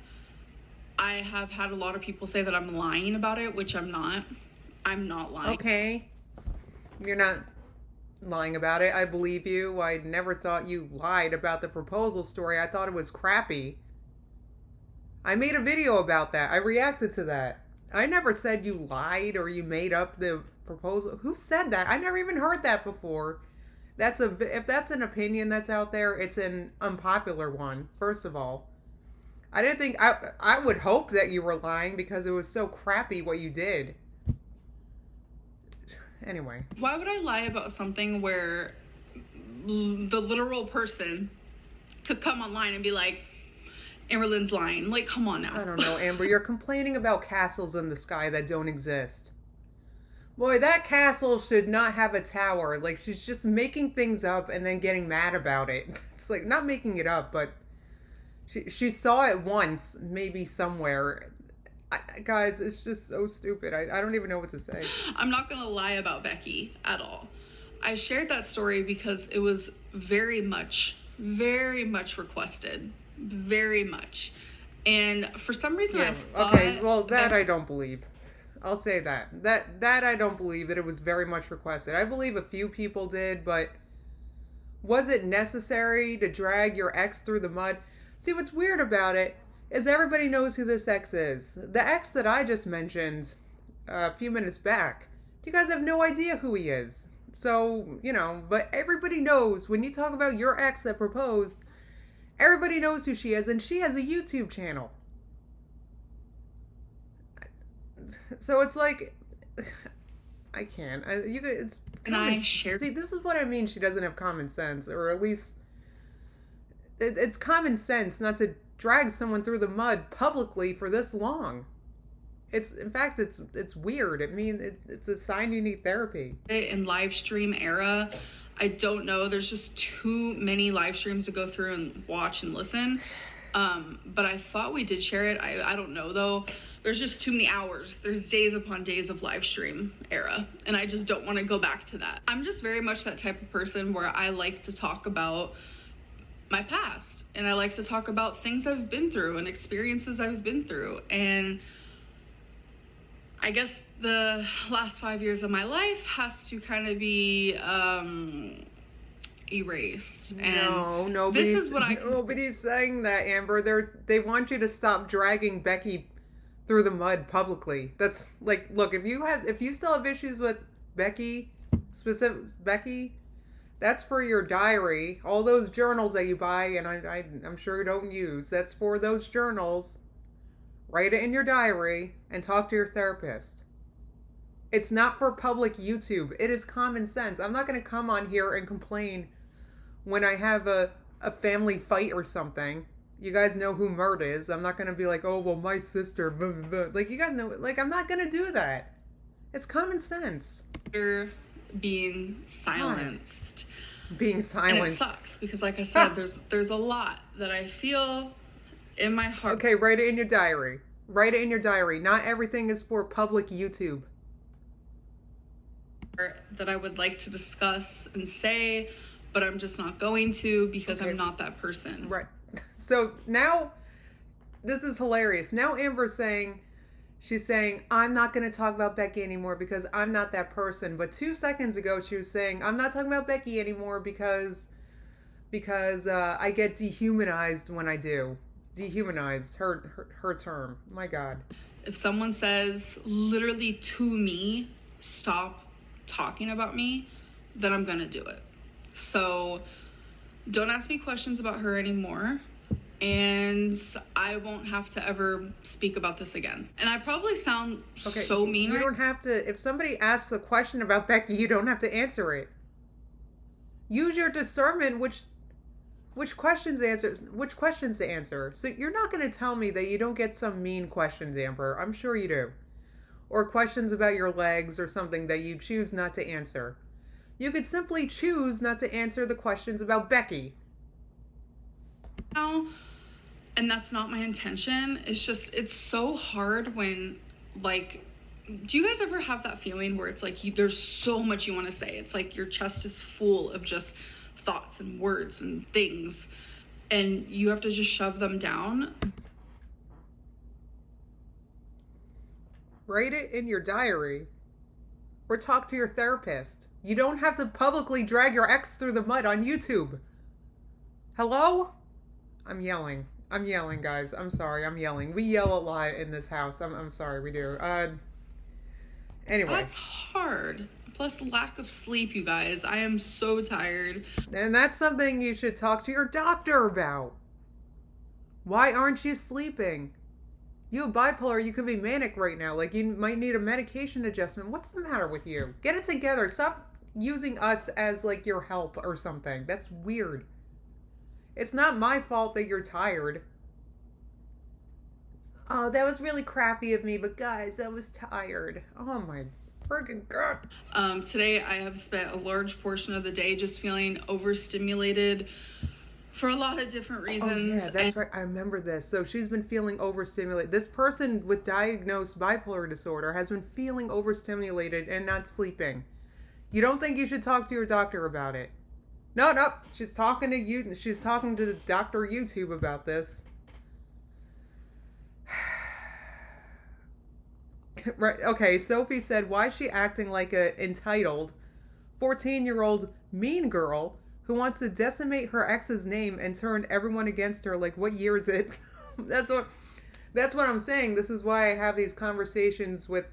I have had a lot of people say that I'm lying about it, which I'm not. I'm not lying. Okay. You're not lying about it. I believe you. I never thought you lied about the proposal story. I thought it was crappy. I made a video about that. I reacted to that. I never said you lied or you made up the proposal. Who said that? I never even heard that before. If that's an opinion that's out there, it's an unpopular one, first of all. I didn't think, I would hope that you were lying because it was so crappy what you did. Anyway. Why would I lie about something where the literal person could come online and be like, Amber Lynn's lying? Like, come on now. I don't know, Amber. You're complaining about castles in the sky that don't exist. Boy, that castle should not have a tower. Like, she's just making things up and then getting mad about it. It's like, not making it up, but she saw it once, maybe somewhere. Guys, it's just so stupid. I don't even know what to say. I'm not going to lie about Becky at all. I shared that story because it was very much requested. Very much. And for some reason, I thought... Okay, well, that I don't believe. I'll say that. That I don't believe that it was very much requested. I believe a few people did, but was it necessary to drag your ex through the mud? See, what's weird about it is everybody knows who this ex is. The ex that I just mentioned a few minutes back, you guys have no idea who he is. So, but everybody knows when you talk about your ex that proposed, everybody knows who she is, and she has a YouTube channel. So it's like, I can't. See, this is what I mean. She doesn't have common sense, or at least it's common sense not to drag someone through the mud publicly for this long. In fact, it's weird. It's a sign you need therapy. In live stream era, I don't know. There's just too many live streams to go through and watch and listen. But I thought we did share it. I don't know though. There's just too many hours. There's days upon days of live stream era. And I just don't want to go back to that. I'm just very much that type of person where I like to talk about my past. And I like to talk about things I've been through and experiences I've been through. And I guess the last 5 years of my life has to kind of be erased. And nobody's saying that, Amber. They want you to stop dragging Becky through the mud publicly. That's like, look, if you still have issues with Becky, that's for your diary. All those journals that you buy and I'm sure you don't use, that's for those journals. Write it in your diary and talk to your therapist. It's not for public YouTube. It is common sense. I'm not going to come on here and complain when I have a family fight or something. You guys know who Mert is. I'm not going to be like, oh, well, my sister. Blah, blah, blah. Like, you guys know, like, I'm not going to do that. It's common sense. You're being silenced. Being silenced. And it sucks because, like I said, there's a lot that I feel in my heart. Okay, write it in your diary. Write it in your diary. Not everything is for public YouTube. that I would like to discuss and say, but I'm just not going to because I'm not that person. Right. So now, this is hilarious. Now Amber's saying, she's saying, I'm not going to talk about Becky anymore because I'm not that person. But 2 seconds ago, she was saying, I'm not talking about Becky anymore because I get dehumanized when I do. Dehumanized, her term. My God. If someone says literally to me, stop talking about me, then I'm gonna do it. So don't ask me questions about her anymore, and I won't have to ever speak about this again. And I probably sound so mean. You don't have to, if somebody asks a question about Becky, you don't have to answer it. Use your discernment which questions to answer. So you're not going to tell me that you don't get some mean questions, Amber. I'm sure you do. Or questions about your legs or something that you choose not to answer. You could simply choose not to answer the questions about Becky. No, and that's not my intention. It's just, it's so hard when, like, do you guys ever have that feeling where it's like there's so much you want to say? It's like your chest is full of just thoughts and words and things, and you have to just shove them down. Write it in your diary or talk to your therapist. You don't have to publicly drag your ex through the mud on YouTube. Hello? I'm yelling, guys. I'm sorry, I'm yelling. We yell a lot in this house. I'm sorry, we do. Anyway. That's hard. Plus lack of sleep, you guys. I am so tired. And that's something you should talk to your doctor about. Why aren't you sleeping? You have bipolar, you could be manic right now. Like, you might need a medication adjustment. What's the matter with you? Get it together. Stop using us as, like, your help or something. That's weird. It's not my fault that you're tired. Oh, that was really crappy of me, but guys, I was tired. Oh my freaking God. Today I have spent a large portion of the day just feeling overstimulated for a lot of different reasons. Oh yeah, that's right. I remember this. So she's been feeling overstimulated. This person with diagnosed bipolar disorder has been feeling overstimulated and not sleeping. You don't think you should talk to your doctor about it? No. She's talking to you. She's talking to Dr. YouTube about this. Right. Okay. Sophie said, "Why is she acting like a entitled 14-year-old mean girl who wants to decimate her ex's name and turn everyone against her? Like, what year is it?" That's what I'm saying. This is why I have these conversations with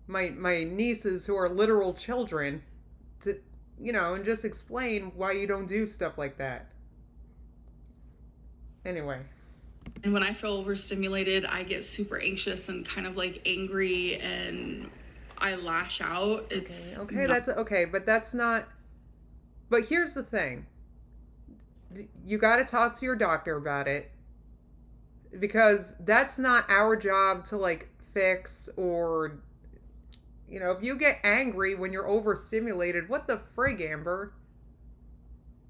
my nieces who are literal children to, and just explain why you don't do stuff like that. Anyway. And when I feel overstimulated, I get super anxious and kind of like angry, and I lash out. It's okay. That's okay, but that's not. But here's the thing. You got to talk to your doctor about it, because that's not our job to like fix or, if you get angry when you're overstimulated, what the frig, Amber?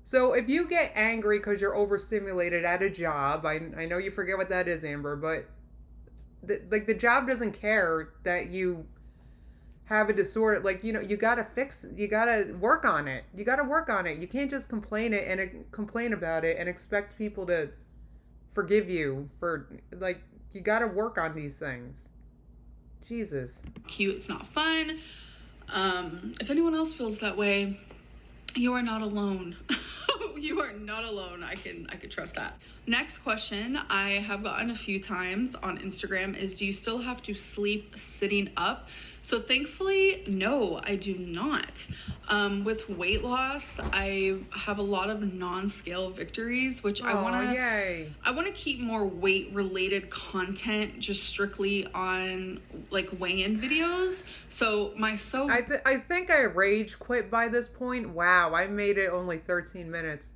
So if you get angry because you're overstimulated at a job, I know you forget what that is, Amber, but the job doesn't care that you have a disorder. Like, you gotta you gotta work on it. You gotta work on it. You can't just complain about it and expect people to forgive you for, like, you gotta work on these things. Jesus. Cute, it's not fun. If anyone else feels that way, you are not alone. You are not alone. I could trust that. Next question I have gotten a few times on Instagram is, do you still have to sleep sitting up? So thankfully, no, I do not. With weight loss, I have a lot of non-scale victories, which I want to keep more weight related content just strictly on like weigh-in videos. So I think I rage quit by this point. Wow, I made it only 13 minutes.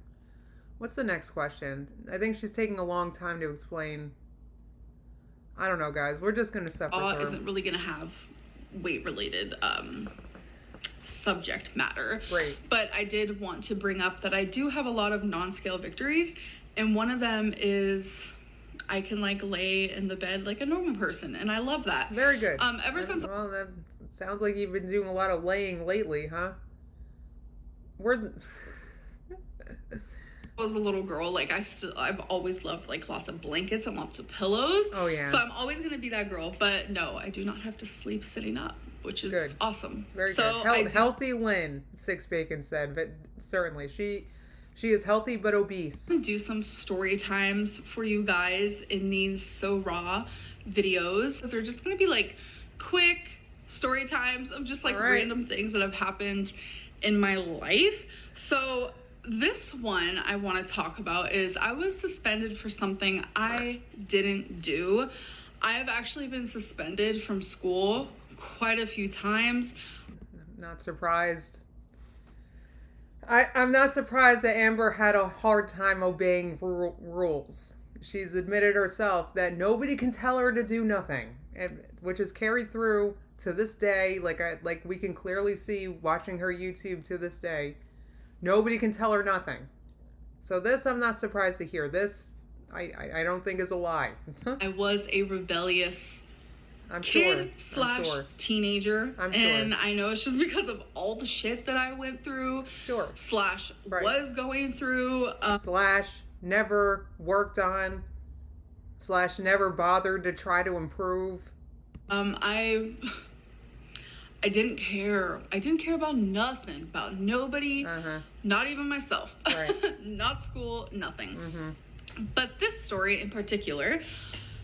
What's the next question? I think she's taking a long time to explain. I don't know, guys. We're just going to suffer through. Isn't really going to have weight related subject matter. Right. But I did want to bring up that I do have a lot of non-scale victories, and one of them is I can like lay in the bed like a normal person, and I love that. Very good. Ever since Sounds like you've been doing a lot of laying lately, huh? Where's... was a little girl, like I've always loved like lots of blankets and lots of pillows. Oh yeah. So I'm always gonna be that girl. But no, I do not have to sleep sitting up, which is good. Awesome. Very so good. Healthy Lynn, Six Bacon said, but certainly she is healthy but obese. Do some story times for you guys in these So Raw videos. They're just gonna be like quick story times of just like random things that have happened in my life. So this one I want to talk about is I was suspended for something I didn't do. I have actually been suspended from school quite a few times. Not surprised. I'm not surprised that Amber had a hard time obeying rules. She's admitted herself that nobody can tell her to do nothing, and which is carried through to this day. Like we can clearly see watching her YouTube to this day. Nobody can tell her nothing. So this, I'm not surprised to hear. This, I don't think is a lie. I was a rebellious kid / teenager. I'm sure. And I know it's just because of all the shit that I went through. Sure. / was going through. / never worked on. / never bothered to try to improve. I didn't care. I didn't care about nothing, about nobody, not even myself, not school, nothing. But this story in particular,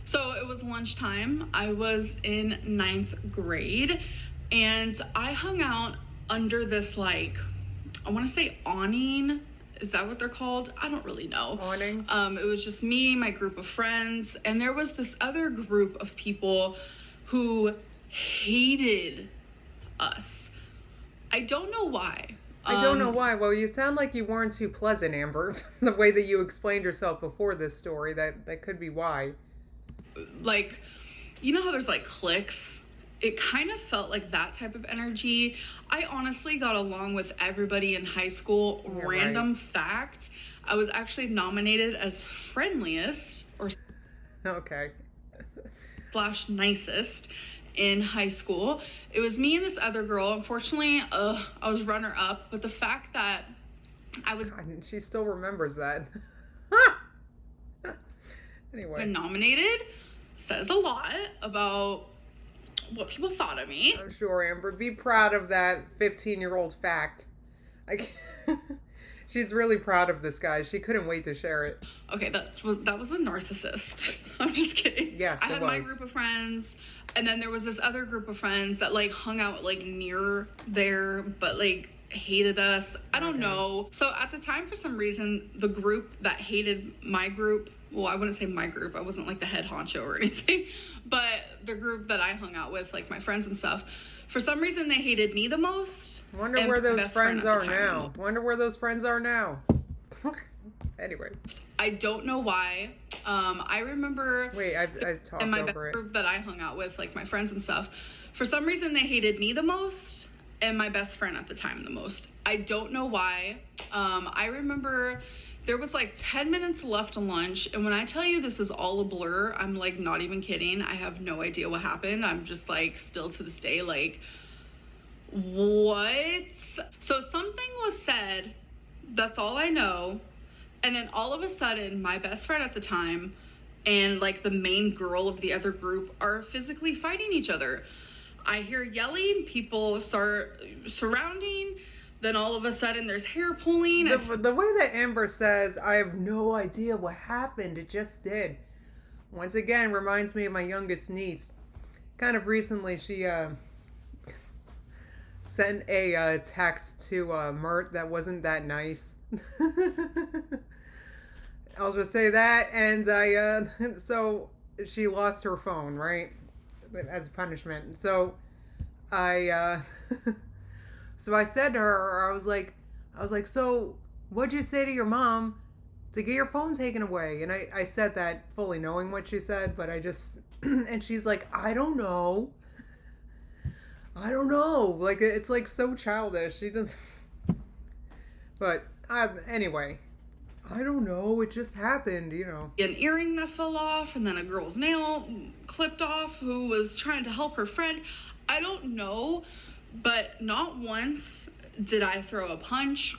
so it was lunchtime. I was in 9th grade and I hung out under this, like, I want to say awning. Is that what they're called? I don't really know. Awning? It was just me, my group of friends, and there was this other group of people who hated us. I don't know why. I don't know why. Well, you sound like you weren't too pleasant, Amber. The way that you explained yourself before this story, that could be why. Like, you know how there's like cliques? It kind of felt like that type of energy. I honestly got along with everybody in high school. Yeah, Random fact, I was actually nominated as friendliest or okay / nicest in high school. It was me and this other girl. Unfortunately, I was runner up, but the fact that I was God, she still remembers that. Anyway, nominated says a lot about what people thought of me. I'm sure, Amber. Be proud of that 15-year-old fact. She's really proud of this, guy. She couldn't wait to share it. Okay, that was a narcissist. I'm just kidding. Yes, I had my group of friends, and then there was this other group of friends that like hung out like near there, but like hated us. I don't know. So at the time, for some reason, the group that hated my group, well, I wouldn't say my group, I wasn't like the head honcho or anything, but the group that I hung out with, like my friends and stuff, for some reason they hated me the most. Wonder where those friends are now. Wonder where those friends are now. Anyway. I don't know why. I remember... Wait, I talked in my over it. group that I hung out with, like my friends and stuff, for some reason they hated me the most and my best friend at the time the most. I don't know why. I remember there was like 10 minutes left to lunch, and when I tell you this is all a blur, I'm like not even kidding. I have no idea what happened. I'm just like still to this day like, what? So something was said, that's all I know, and then all of a sudden my best friend at the time and like the main girl of the other group are physically fighting each other. I hear yelling, people start surrounding, then all of a sudden there's hair pulling. The way that Amber says, I have no idea what happened, it just did, once again reminds me of my youngest niece. Kind of recently she sent a text to Mert that wasn't that nice. I'll just say that. And so she lost her phone, right, as a punishment. So I said to her, I was like, so what'd you say to your mom to get your phone taken away? And I said that fully knowing what she said, but I just, and she's like, I don't know. Like, it's like so childish. She doesn't, but anyway, I don't know. It just happened, you know. An earring that fell off, and then a girl's nail clipped off who was trying to help her friend. I don't know, but not once did I throw a punch.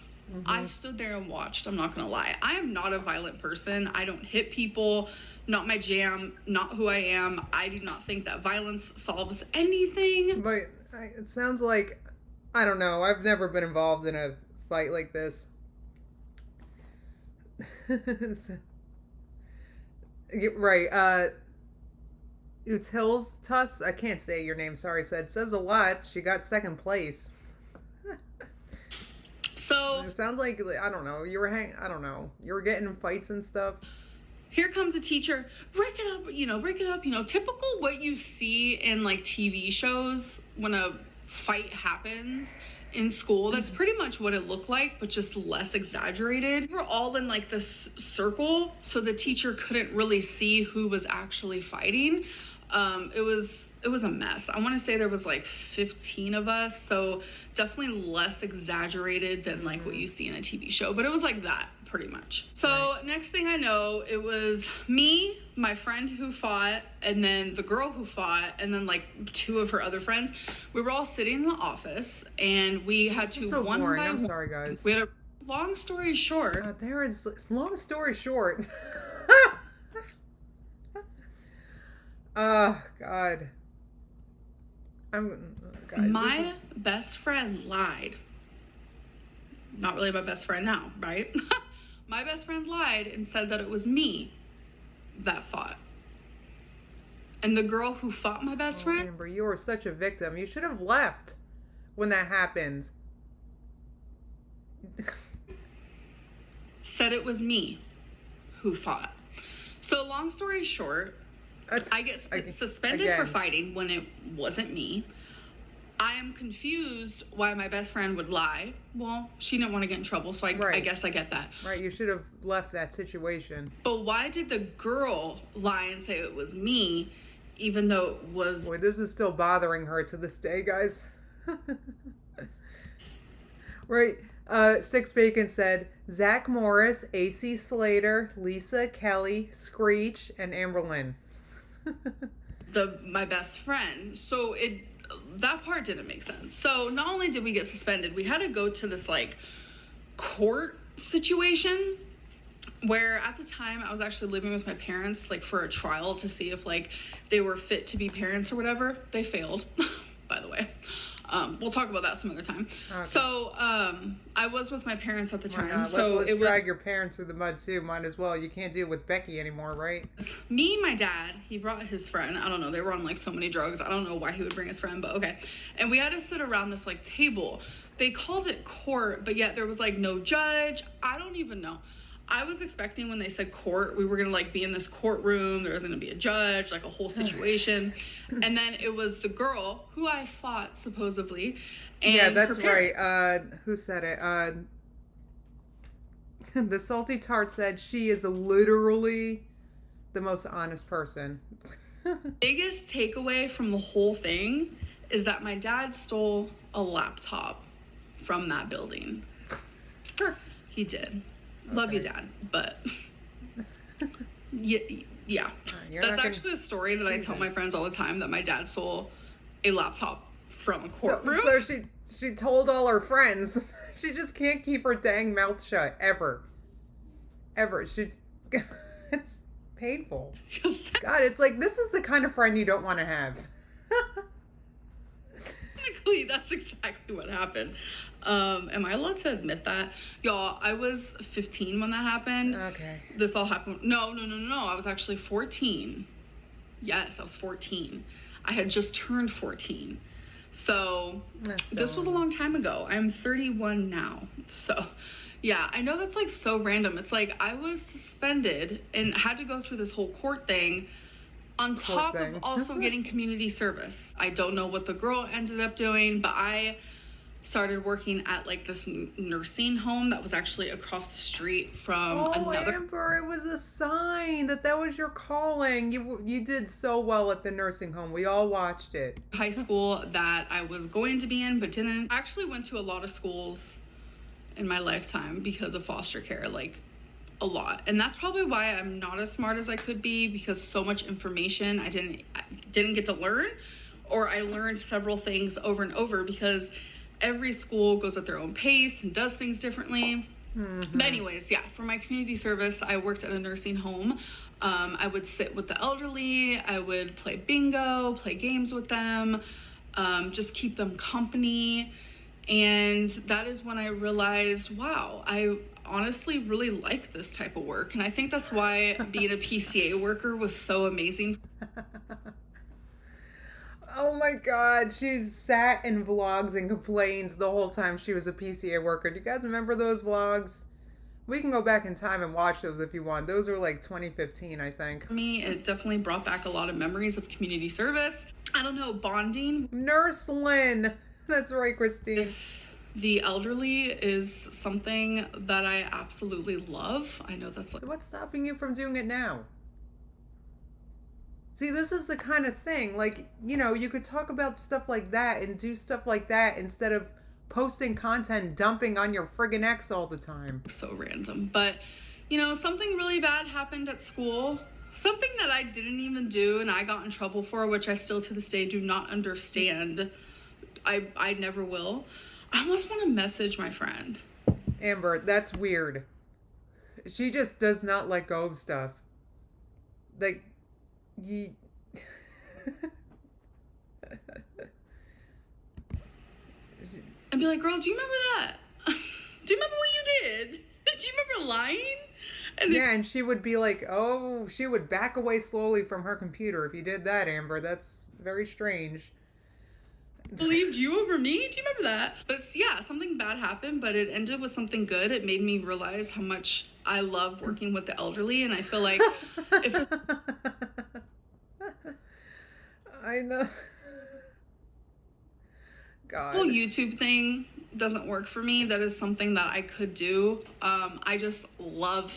I stood there and watched. I'm not gonna lie. I am not a violent person. I don't hit people. Not my jam. Not who I am. I do not think that violence solves anything. But it sounds like, I don't know. I've never been involved in a fight like this. Right. Utilstus, I can't say your name, sorry, says a lot. She got second place. So it sounds like, I don't know, you were getting in fights and stuff. Here comes a teacher, break it up, typical what you see in like TV shows when a fight happens in school. That's pretty much what it looked like, but just less exaggerated. We were all in like this circle, so the teacher couldn't really see who was actually fighting. It was a mess. I want to say there was like 15 of us, so definitely less exaggerated than like what you see in a TV show, but it was like that pretty much. So next thing I know, it was me, my friend who fought, and then the girl who fought, and then like two of her other friends. We were all sitting in the office, and we had this to is so one boring. by I'm one. sorry, guys. We had a long story short. Long story short. Oh God. My best friend lied. Not really my best friend now, right? My best friend lied and said that it was me that fought. And the girl who fought my best friend... Amber, you were such a victim. You should have left when that happened. Said it was me who fought. So long story short, I get suspended for fighting when it wasn't me. I am confused why my best friend would lie. Well, she didn't want to get in trouble, so I guess I get that. Right, you should have left that situation. But why did the girl lie and say it was me, even though it was... Boy, this is still bothering her to this day, guys. Right, Six Bacon said, Zach Morris, AC Slater, Lisa Kelly, Screech, and Amberlynn. My best friend. So that part didn't make sense. So not only did we get suspended, we had to go to this like court situation where at the time I was actually living with my parents like for a trial to see if like they were fit to be parents or whatever. They failed, by the way. We'll talk about that some other time. Okay. So I was with my parents at the time. Let's drag your parents through the mud too. Might as well. You can't do it with Becky anymore, right? Me, my dad, he brought his friend. I don't know. They were on like so many drugs. I don't know why he would bring his friend, but okay. And we had to sit around this like table. They called it court, but yet there was like no judge. I don't even know. I was expecting when they said court, we were going to like be in this courtroom. There was going to be a judge, like a whole situation. And then it was the girl who I fought supposedly. And yeah, that's right. Who said it? The Salty Tart said she is literally the most honest person. Biggest takeaway from the whole thing is that my dad stole a laptop from that building. He did. Okay. Love you, Dad, but yeah. That's actually a story that I tell my friends all the time, that my dad stole a laptop from a courtroom. So she told all her friends. She just can't keep her dang mouth shut, ever. It's painful. God, it's like, this is the kind of friend you don't want to have. Exactly, that's exactly what happened. Am I allowed to admit that? Y'all, I was 15 when that happened. Okay. This all happened. No. I was actually 14. Yes, I was 14. I had just turned 14. So this was a long time ago. I'm 31 now. So yeah, I know that's like so random. It's like I was suspended and had to go through this whole court thing on top of also getting community service. I don't know what the girl ended up doing, but I started working at like this nursing home that was actually across the street from another. Amber, it was a sign that was your calling. You did so well at the nursing home. We all watched it. High school that I was going to be in but didn't. I actually went to a lot of schools in my lifetime because of foster care, like a lot. And that's probably why I'm not as smart as I could be, because so much information I didn't get to learn, or I learned several things over and over because every school goes at their own pace and does things differently. But anyways, yeah, for my community service, I worked at a nursing home. I would sit with the elderly. I would play bingo, play games with them, just keep them company. And that is when I realized, wow, I honestly really like this type of work. And I think that's why being a PCA worker was so amazing. Oh my God, she sat in vlogs and complains the whole time she was a PCA worker. Do you guys remember those vlogs? We can go back in time and watch those if you want. Those were like 2015, I think. For me, it definitely brought back a lot of memories of community service. I don't know, bonding. Nurse Lynn. That's right, Christine. The elderly is something that I absolutely love. I know that's like... So what's stopping you from doing it now? See, this is the kind of thing, like, you know, you could talk about stuff like that and do stuff like that instead of posting content dumping on your friggin' ex all the time. So random. But, you know, something really bad happened at school. Something that I didn't even do and I got in trouble for, which I still to this day do not understand. I never will. I almost want to message my friend. Amber, that's weird. She just does not let go of stuff. Like, you... And be like, girl, do you remember that? Do you remember what you did? Do you remember lying? And yeah, and she would be like, oh, she would back away slowly from her computer if you did that, Amber. That's very strange. Believed you over me? Do you remember that? But yeah, something bad happened, but it ended with something good. It made me realize how much I love working with the elderly, and I feel like if I know. God. the whole YouTube thing doesn't work for me, that is something that I could do. I just love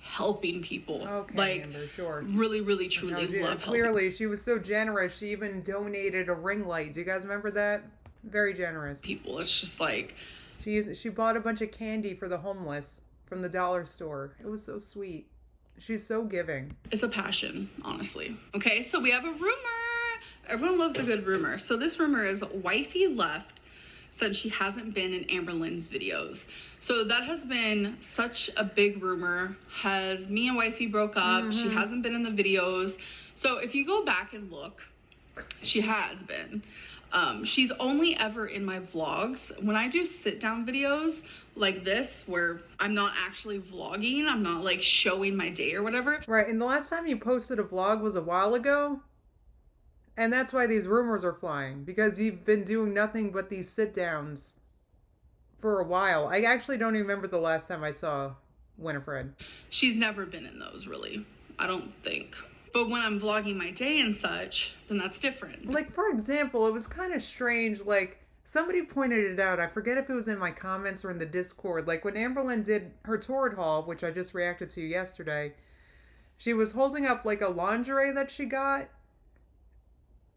helping people. Okay, like, Amber, sure. Really, really, truly No, love helping. clearly, she was so generous. She even donated a ring light. Do you guys remember that? Very generous. People, it's just like... She bought a bunch of candy for the homeless from the dollar store. It was so sweet. She's so giving. It's a passion, honestly. Okay, so we have a rumor. Everyone loves a good rumor. So this rumor is wifey left since she hasn't been in Amber Lynn's videos. So that has been such a big rumor. Has me and wifey broke up. She hasn't been in the videos. So if you go back and look, she has been. She's only ever in my vlogs. When I do sit down videos like this, where I'm not actually vlogging, I'm not like showing my day or whatever. Right, and the last time you posted a vlog was a while ago. And that's why these rumors are flying, because you've been doing nothing but these sit downs for a while. I actually don't even remember the last time I saw Winifred. She's never been in those, really. I don't think. But when I'm vlogging my day and such, then that's different. Like, for example, it was kind of strange, like, somebody pointed it out. I forget if it was in my comments or in the Discord. Like, when Amberlynn did her Torrid haul, which I just reacted to yesterday, she was holding up, like, a lingerie that she got.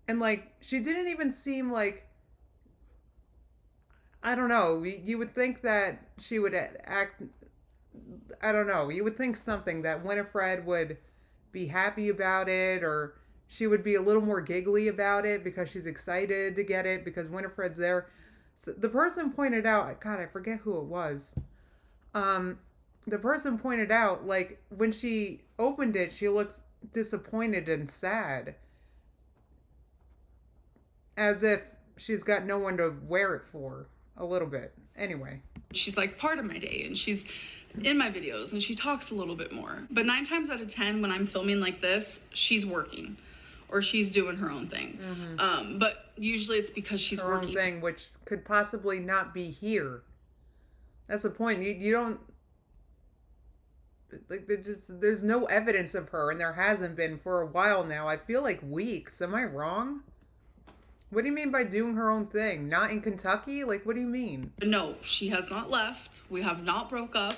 And, like, she didn't even seem like... I don't know. You would think that she would act... I don't know. You would think something that Winifred would be happy about it, or she would be a little more giggly about it because she's excited to get it because Winifred's there. So the person pointed out... God, I forget who it was. The person pointed out, like, when she opened it, she looks disappointed and sad. As if she's got no one to wear it for, a little bit. Anyway. She's like part of my day, and she's in my videos, and she talks a little bit more. But 9 times out of 10, when I'm filming like this, she's working. Or she's doing her own thing. But usually it's because she's her working. Her own thing, which could possibly not be here. That's the point. You don't... Like, there's no evidence of her, and there hasn't been for a while now. I feel like weeks. Am I wrong? What do you mean by doing her own thing? Not in Kentucky? Like, what do you mean? No, she has not left. We have not broke up.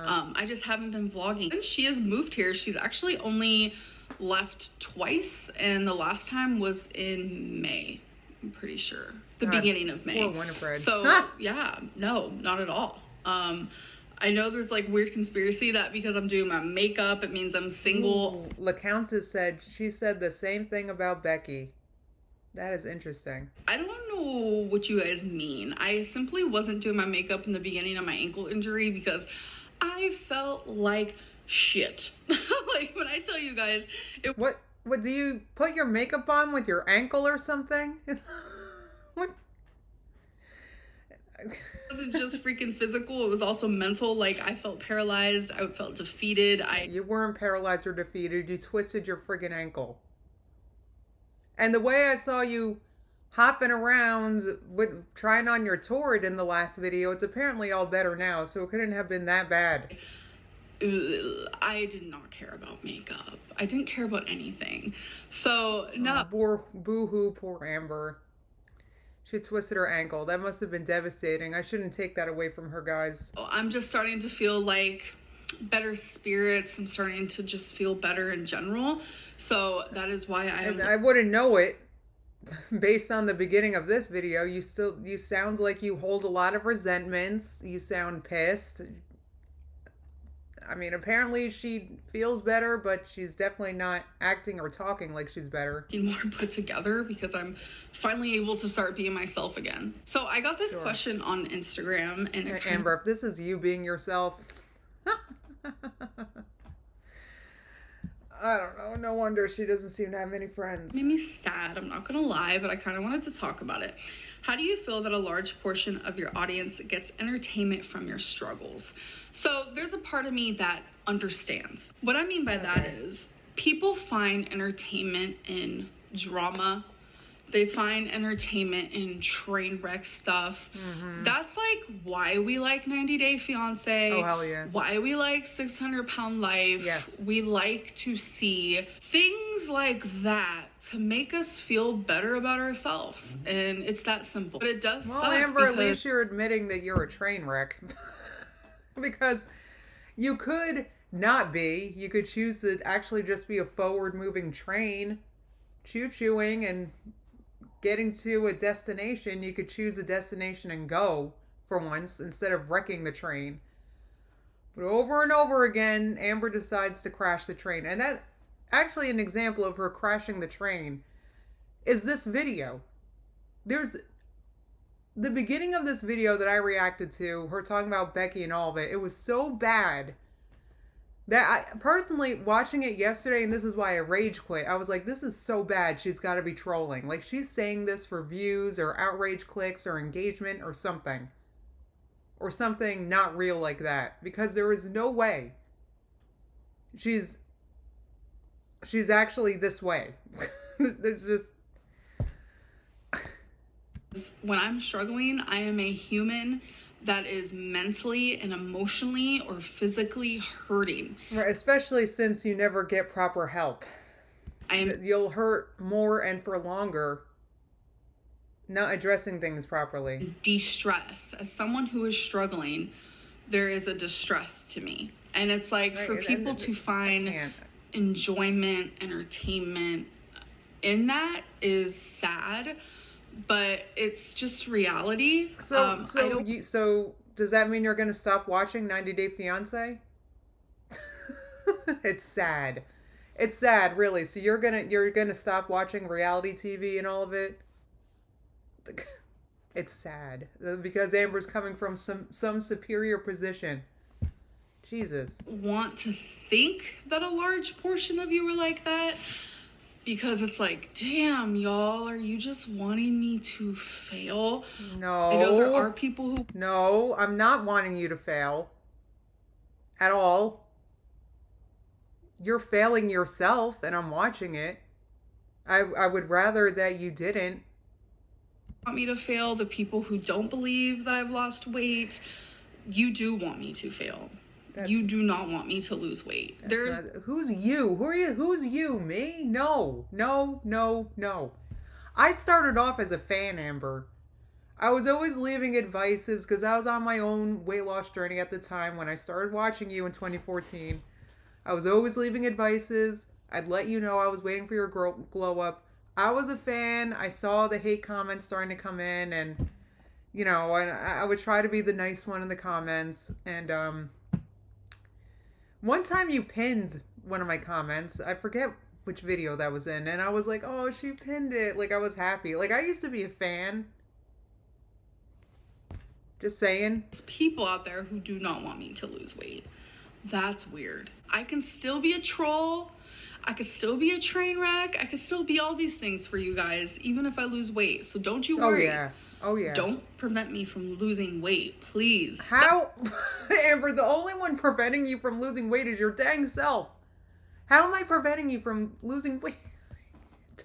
I just haven't been vlogging. And she has moved here. She's actually only left twice, and the last time was in May. I'm pretty sure. The beginning of May. Poor Winifred. So, yeah, no, not at all. I know there's like weird conspiracy that because I'm doing my makeup, it means I'm single. LaCountess said, she said the same thing about Becky. That is interesting. I don't know what you guys mean. I simply wasn't doing my makeup in the beginning of my ankle injury because I felt like shit. Like when I tell you guys, it What do you put your makeup on with your ankle or something? What? wasn't just freaking physical, it was also mental. Like I felt paralyzed, I felt defeated. You weren't paralyzed or defeated. You twisted your friggin' ankle. And the way I saw you hopping around with trying on your Torrid in the last video, it's apparently all better now, so it couldn't have been that bad. I did not care about makeup. I didn't care about anything. So no. Boo-hoo, poor Amber. She twisted her ankle. That must have been devastating. I shouldn't take that away from her, guys. I'm just starting to feel like better spirits. I'm starting to just feel better in general. So that is why I wouldn't know it based on the beginning of this video. You sound like you hold a lot of resentments. You sound pissed. I mean, apparently she feels better, but she's definitely not acting or talking like she's better. More put together because I'm finally able to start being myself again. So I got this question on Instagram, and Amber, if this is you being yourself, I don't know. No wonder she doesn't seem to have many friends. It made me sad. I'm not gonna lie, but I kind of wanted to talk about it. How do you feel that a large portion of your audience gets entertainment from your struggles? So there's a part of me that understands. What I mean by that is people find entertainment in drama. They find entertainment in train wreck stuff. Mm-hmm. That's like why we like 90 Day Fiancé. Oh, hell yeah. Why we like 600 Pound Life. Yes. We like to see things like that to make us feel better about ourselves. Mm-hmm. And it's that simple. But it does suck. Well, Amber, at least you're admitting that you're a train wreck. Because you could not be. You could choose to actually just be a forward-moving train, choo-chooing and getting to a destination. You could choose a destination and go for once instead of wrecking the train. But over and over again, Amber decides to crash the train. And that actually an example of her crashing the train is this video. There's the beginning of this video that I reacted to, her talking about Becky and all of it. It was so bad that I personally, watching it yesterday, and this is why I rage quit, I was like, this is so bad, she's got to be trolling. Like, she's saying this for views or outrage clicks or engagement or something. Or something not real like that. Because there is no way she's actually this way. There's just... When I'm struggling, I am a human that is mentally and emotionally or physically hurting. Right, especially since you never get proper help. You'll hurt more and for longer not addressing things properly. De-stress. As someone who is struggling, there is a distress to me. And it's like for people to find enjoyment, entertainment in that is sad. But it's just reality. So does that mean you're going to stop watching 90 Day Fiancé? It's sad. It's sad, really. So you're gonna stop watching reality TV and all of it? It's sad because Amber's coming from some superior position. Jesus. Want to think that a large portion of you were like that? Because it's like, damn, y'all, are you just wanting me to fail? No. I know there are people who... No, I'm not wanting you to fail. At all. You're failing yourself, and I'm watching it. I would rather that you didn't. Want me to fail. The people who don't believe that I've lost weight, you do want me to fail. You do not want me to lose weight. Who's you? Who are you? Who's you? Me? No. I started off as a fan, Amber. I was always leaving advices because I was on my own weight loss journey at the time when I started watching you in 2014. I was always leaving advices. I'd let you know I was waiting for your glow up. I was a fan. I saw the hate comments starting to come in, and and I would try to be the nice one in the comments. And one time you pinned one of my comments. I forget which video that was in, and I was like, oh, she pinned it. Like, I was happy. Like, I used to be a fan. Just saying. There's people out there who do not want me to lose weight. That's weird. I can still be a troll. I could still be a train wreck. I could still be all these things for you guys, even if I lose weight. So don't you worry. Oh, yeah. Don't prevent me from losing weight, please. How? Amber, the only one preventing you from losing weight is your dang self. How am I preventing you from losing weight?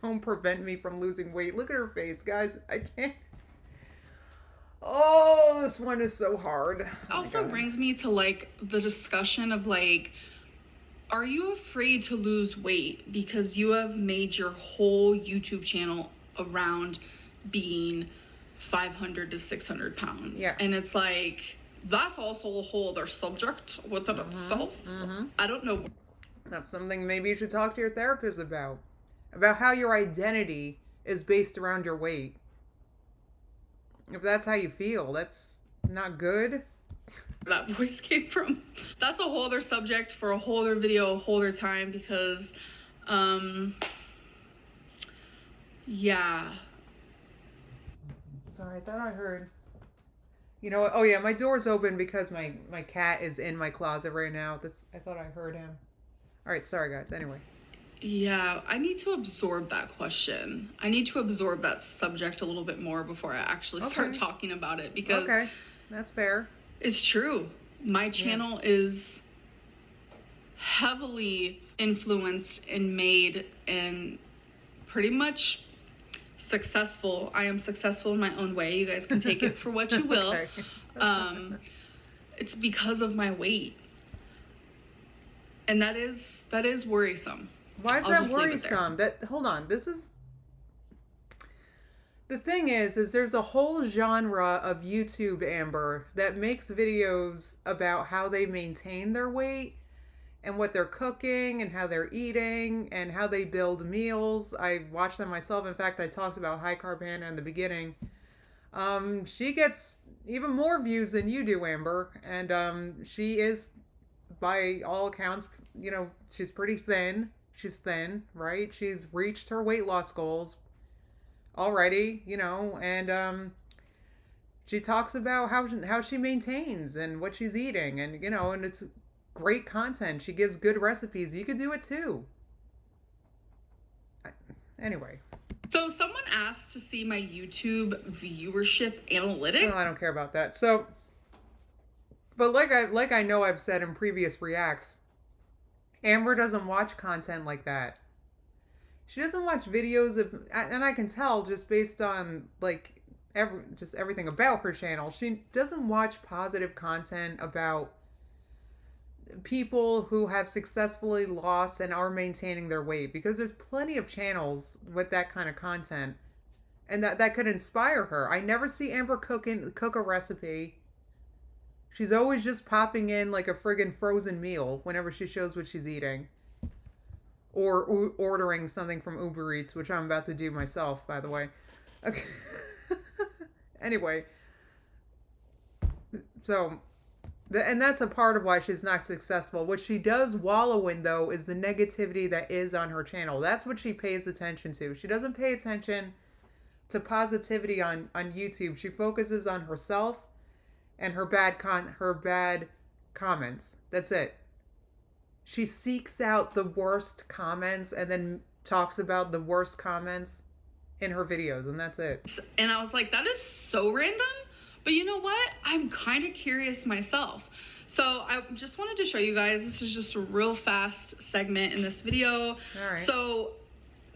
Don't prevent me from losing weight. Look at her face, guys. I can't. Oh, this one is so hard. Also brings me to like the discussion of like, are you afraid to lose weight because you have made your whole YouTube channel around being 500 to 600 pounds? Yeah. And it's like, that's also a whole other subject within itself. I don't know. That's something maybe you should talk to your therapist about. About how your identity is based around your weight. If that's how you feel, that's not good. That voice came from. That's a whole other subject for a whole other video, a whole other time, because, yeah. Sorry, I thought I heard. You know what? Oh yeah, my door's open because my cat is in my closet right now. I thought I heard him. All right, sorry guys. Anyway. Yeah, I need to absorb that question. I need to absorb that subject a little bit more before I actually start talking about it, because that's fair. It's true. My channel is heavily influenced and made and pretty much successful. I am successful in my own way. You guys can take it for what you will. It's because of my weight. And that is worrisome. Why is that worrisome? Hold on. This is the thing is there's a whole genre of YouTube, Amber, that makes videos about how they maintain their weight and what they're cooking and how they're eating and how they build meals. I watch them myself. In fact, I talked about High Carb Hannah in the beginning. She gets even more views than you do, Amber, and she is, by all accounts, you know, she's pretty thin. She's thin, right? She's reached her weight loss goals already, you know, and she talks about how she maintains and what she's eating, and you know, and it's great content. She gives good recipes. You could do it too. Anyway. So someone asked to see my YouTube viewership analytics. No, I don't care about that. So, but like I know I've said in previous reacts, Amber doesn't watch content like that. She doesn't watch videos of, and I can tell just based on like everything about her channel. She doesn't watch positive content about people who have successfully lost and are maintaining their weight, because there's plenty of channels with that kind of content, and that could inspire her. I never see Amber cook a recipe. She's always just popping in like a friggin' frozen meal whenever she shows what she's eating. Or ordering something from Uber Eats, which I'm about to do myself, by the way. Okay. Anyway. So, and that's a part of why she's not successful. What she does wallow in, though, is the negativity that is on her channel. That's what she pays attention to. She doesn't pay attention to positivity on YouTube. She focuses on herself and her bad comments. That's it. She seeks out the worst comments and then talks about the worst comments in her videos, and that's it. And I was like, that is so random. But you know what? I'm kind of curious myself. So I just wanted to show you guys, this is just a real fast segment in this video. All right. So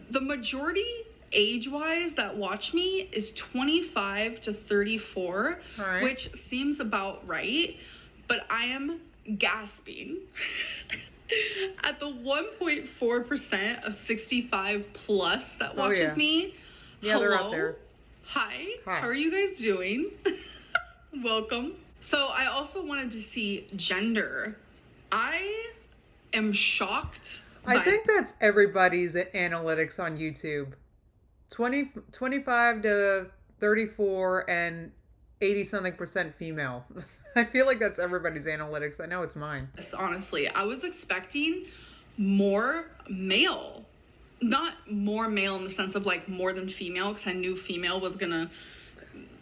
the majority age-wise that watch me is 25 to 34, all right, which seems about right. But I am gasping at the 1.4% of 65 plus that watches me. Yeah, hello, they're out there. Hi, how are you guys doing? Welcome. So I also wanted to see gender. I am shocked. I think that's everybody's analytics on YouTube. 25 to 34 and 80-something% female. I feel like that's everybody's analytics. I know it's mine. Honestly, I was expecting more male. not more male in the sense of like more than female, because I knew female was gonna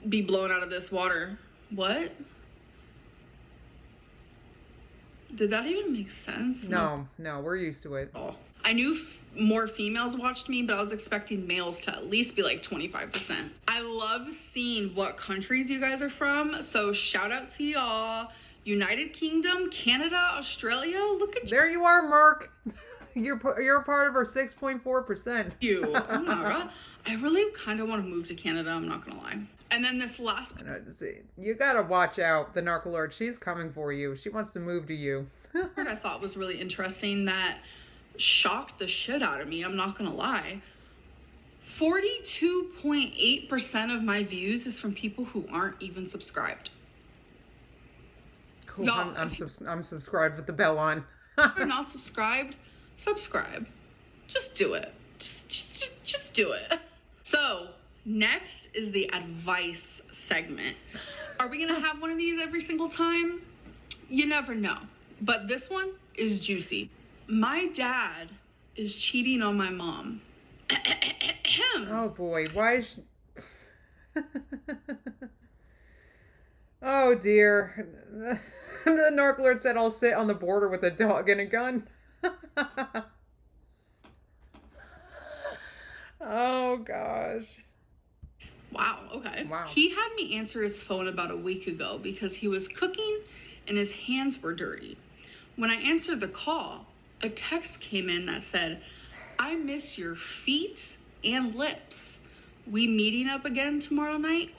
be blown out of this water. What? Did that even make sense? No, we're used to it. Oh. I knew more females watched me, but I was expecting males to at least be like 25%. I love seeing what countries you guys are from, so shout out to y'all. United Kingdom, Canada, Australia, look at There you are, Merc. You're a part of our 6.4%. you. Oh my God. I really kind of want to move to Canada, I'm not gonna lie. And then this last you gotta watch out, the Narc Alert. She's coming for you. She wants to move to you. part I thought was really interesting that shocked the shit out of me, I'm not gonna lie. 42.8% of my views is from people who aren't even subscribed. Cool. I'm subscribed with the bell on. If you're not subscribed, subscribe. Just do it. Just do it. So next is the advice segment. Are we gonna have one of these every single time? You never know. But this one is juicy. My dad is cheating on my mom. Oh boy, why is she... Oh dear. The Narc Alert said I'll sit on the border with a dog and a gun. Oh gosh. Wow, okay. Wow. He had me answer his phone about a week ago because he was cooking and his hands were dirty. When I answered the call, a text came in that said, "I miss your feet and lips. We meeting up again tomorrow night?" ?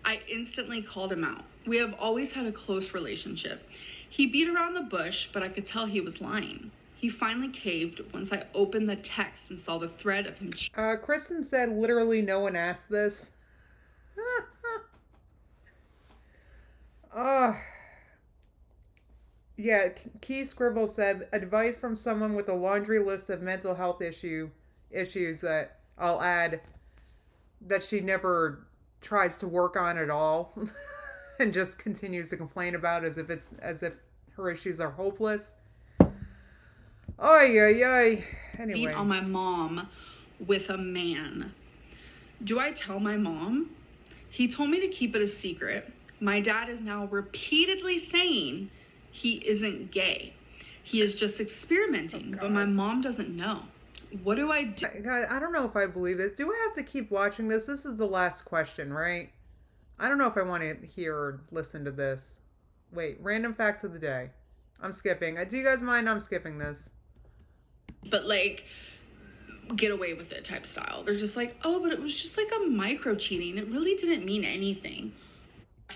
I instantly called him out. We have always had a close relationship. He beat around the bush, but I could tell he was lying. He finally caved once I opened the text and saw the thread of him. Kristen said literally no one asked this. Yeah, Key Scribble said, advice from someone with a laundry list of mental health issues that I'll add that she never tries to work on at all and just continues to complain about as if her issues are hopeless. Ay. Anyway. On my mom with a man. Do I tell my mom? He told me to keep it a secret. My dad is now repeatedly saying he isn't gay. He is just experimenting, but my mom doesn't know. What do I do? I don't know if I believe this. Do I have to keep watching this? This is the last question, right? I don't know if I want to hear or listen to this. Wait, random fact of the day. I'm skipping. Do you guys mind? I'm skipping this. But like, get away with it type style. They're just like, oh, but it was just like a micro cheating. It really didn't mean anything.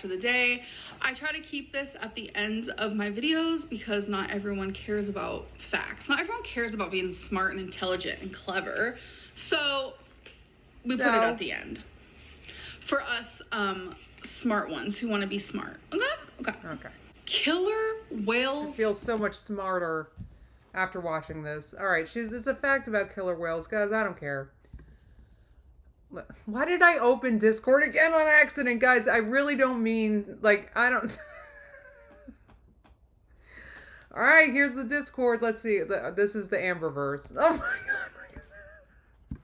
To the day, I try to keep this at the end of my videos because not everyone cares about facts. Not everyone cares about being smart and intelligent and clever. So we put it at the end. For us smart ones who want to be smart. Okay. Killer whales. I feel so much smarter after watching this. All right, it's a fact about killer whales, guys. I don't care. Why did I open Discord again on accident, guys? I really don't mean, like, I don't... All right, here's the Discord. Let's see. This is the Amberverse. Oh my god. Look at that.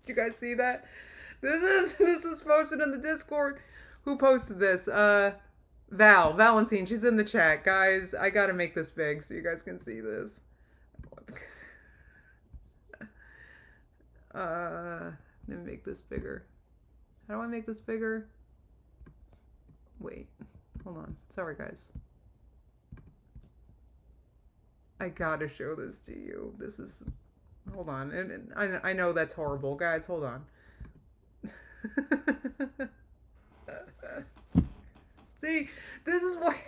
Did you guys see that? This was posted in the Discord. Who posted this? Valentine. She's in the chat. Guys, I gotta make this big so you guys can see this. Let me make this bigger. How do I make this bigger? Wait, hold on. Sorry, guys. I gotta show this to you. This is... Hold on. And I know that's horrible. Guys, hold on. See, this is why...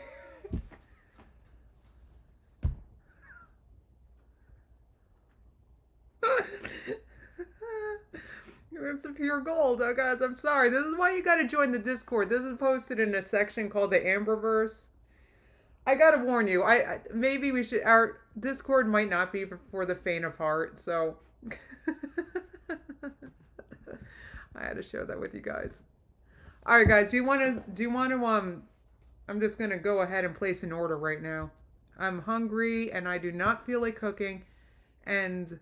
It's a pure gold. Oh, guys, I'm sorry. This is why you gotta join the Discord. This is posted in a section called the Amberverse. I gotta warn you. Maybe we should... Our Discord might not be for the faint of heart, so... I had to share that with you guys. Alright, guys. Do you want to, I'm just gonna go ahead and place an order right now. I'm hungry, and I do not feel like cooking. And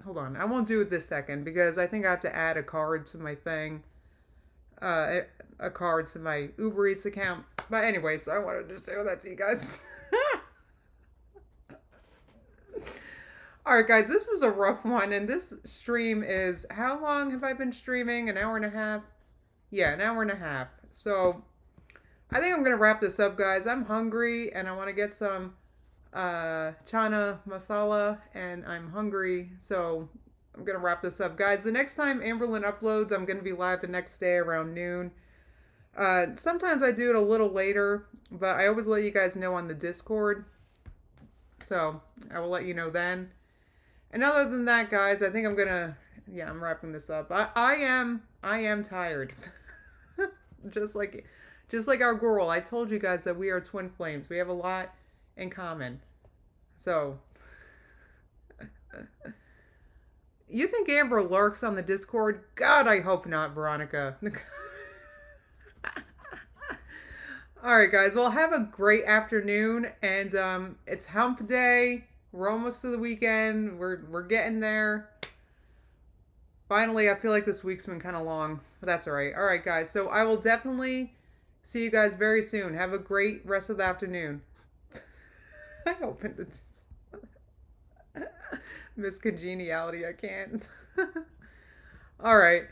hold on, I won't do it this second because I think I have to add a card to my thing. A card to my Uber Eats account. But anyways, I wanted to share that to you guys. Alright guys, this was a rough one, and this stream is, how long have I been streaming? An hour and a half? Yeah, an hour and a half. So, I think I'm going to wrap this up, guys. I'm hungry, and I want to get some chana masala, and I'm hungry, so I'm going to wrap this up. Guys, the next time Amberlyn uploads, I'm going to be live the next day around noon. Sometimes I do it a little later, but I always let you guys know on the Discord. So, I will let you know then. And other than that, guys, I think I'm gonna, yeah, I'm wrapping this up. I am tired. just like our girl. I told you guys that we are twin flames. We have a lot in common. So, you think Amber lurks on the Discord? God, I hope not, Veronica. All right, guys. Well, have a great afternoon, and it's Hump Day. We're almost to the weekend. We're getting there. Finally, I feel like this week's been kind of long, but that's all right. All right, guys. So I will definitely see you guys very soon. Have a great rest of the afternoon. I opened it. Miss Congeniality. I can't. All right.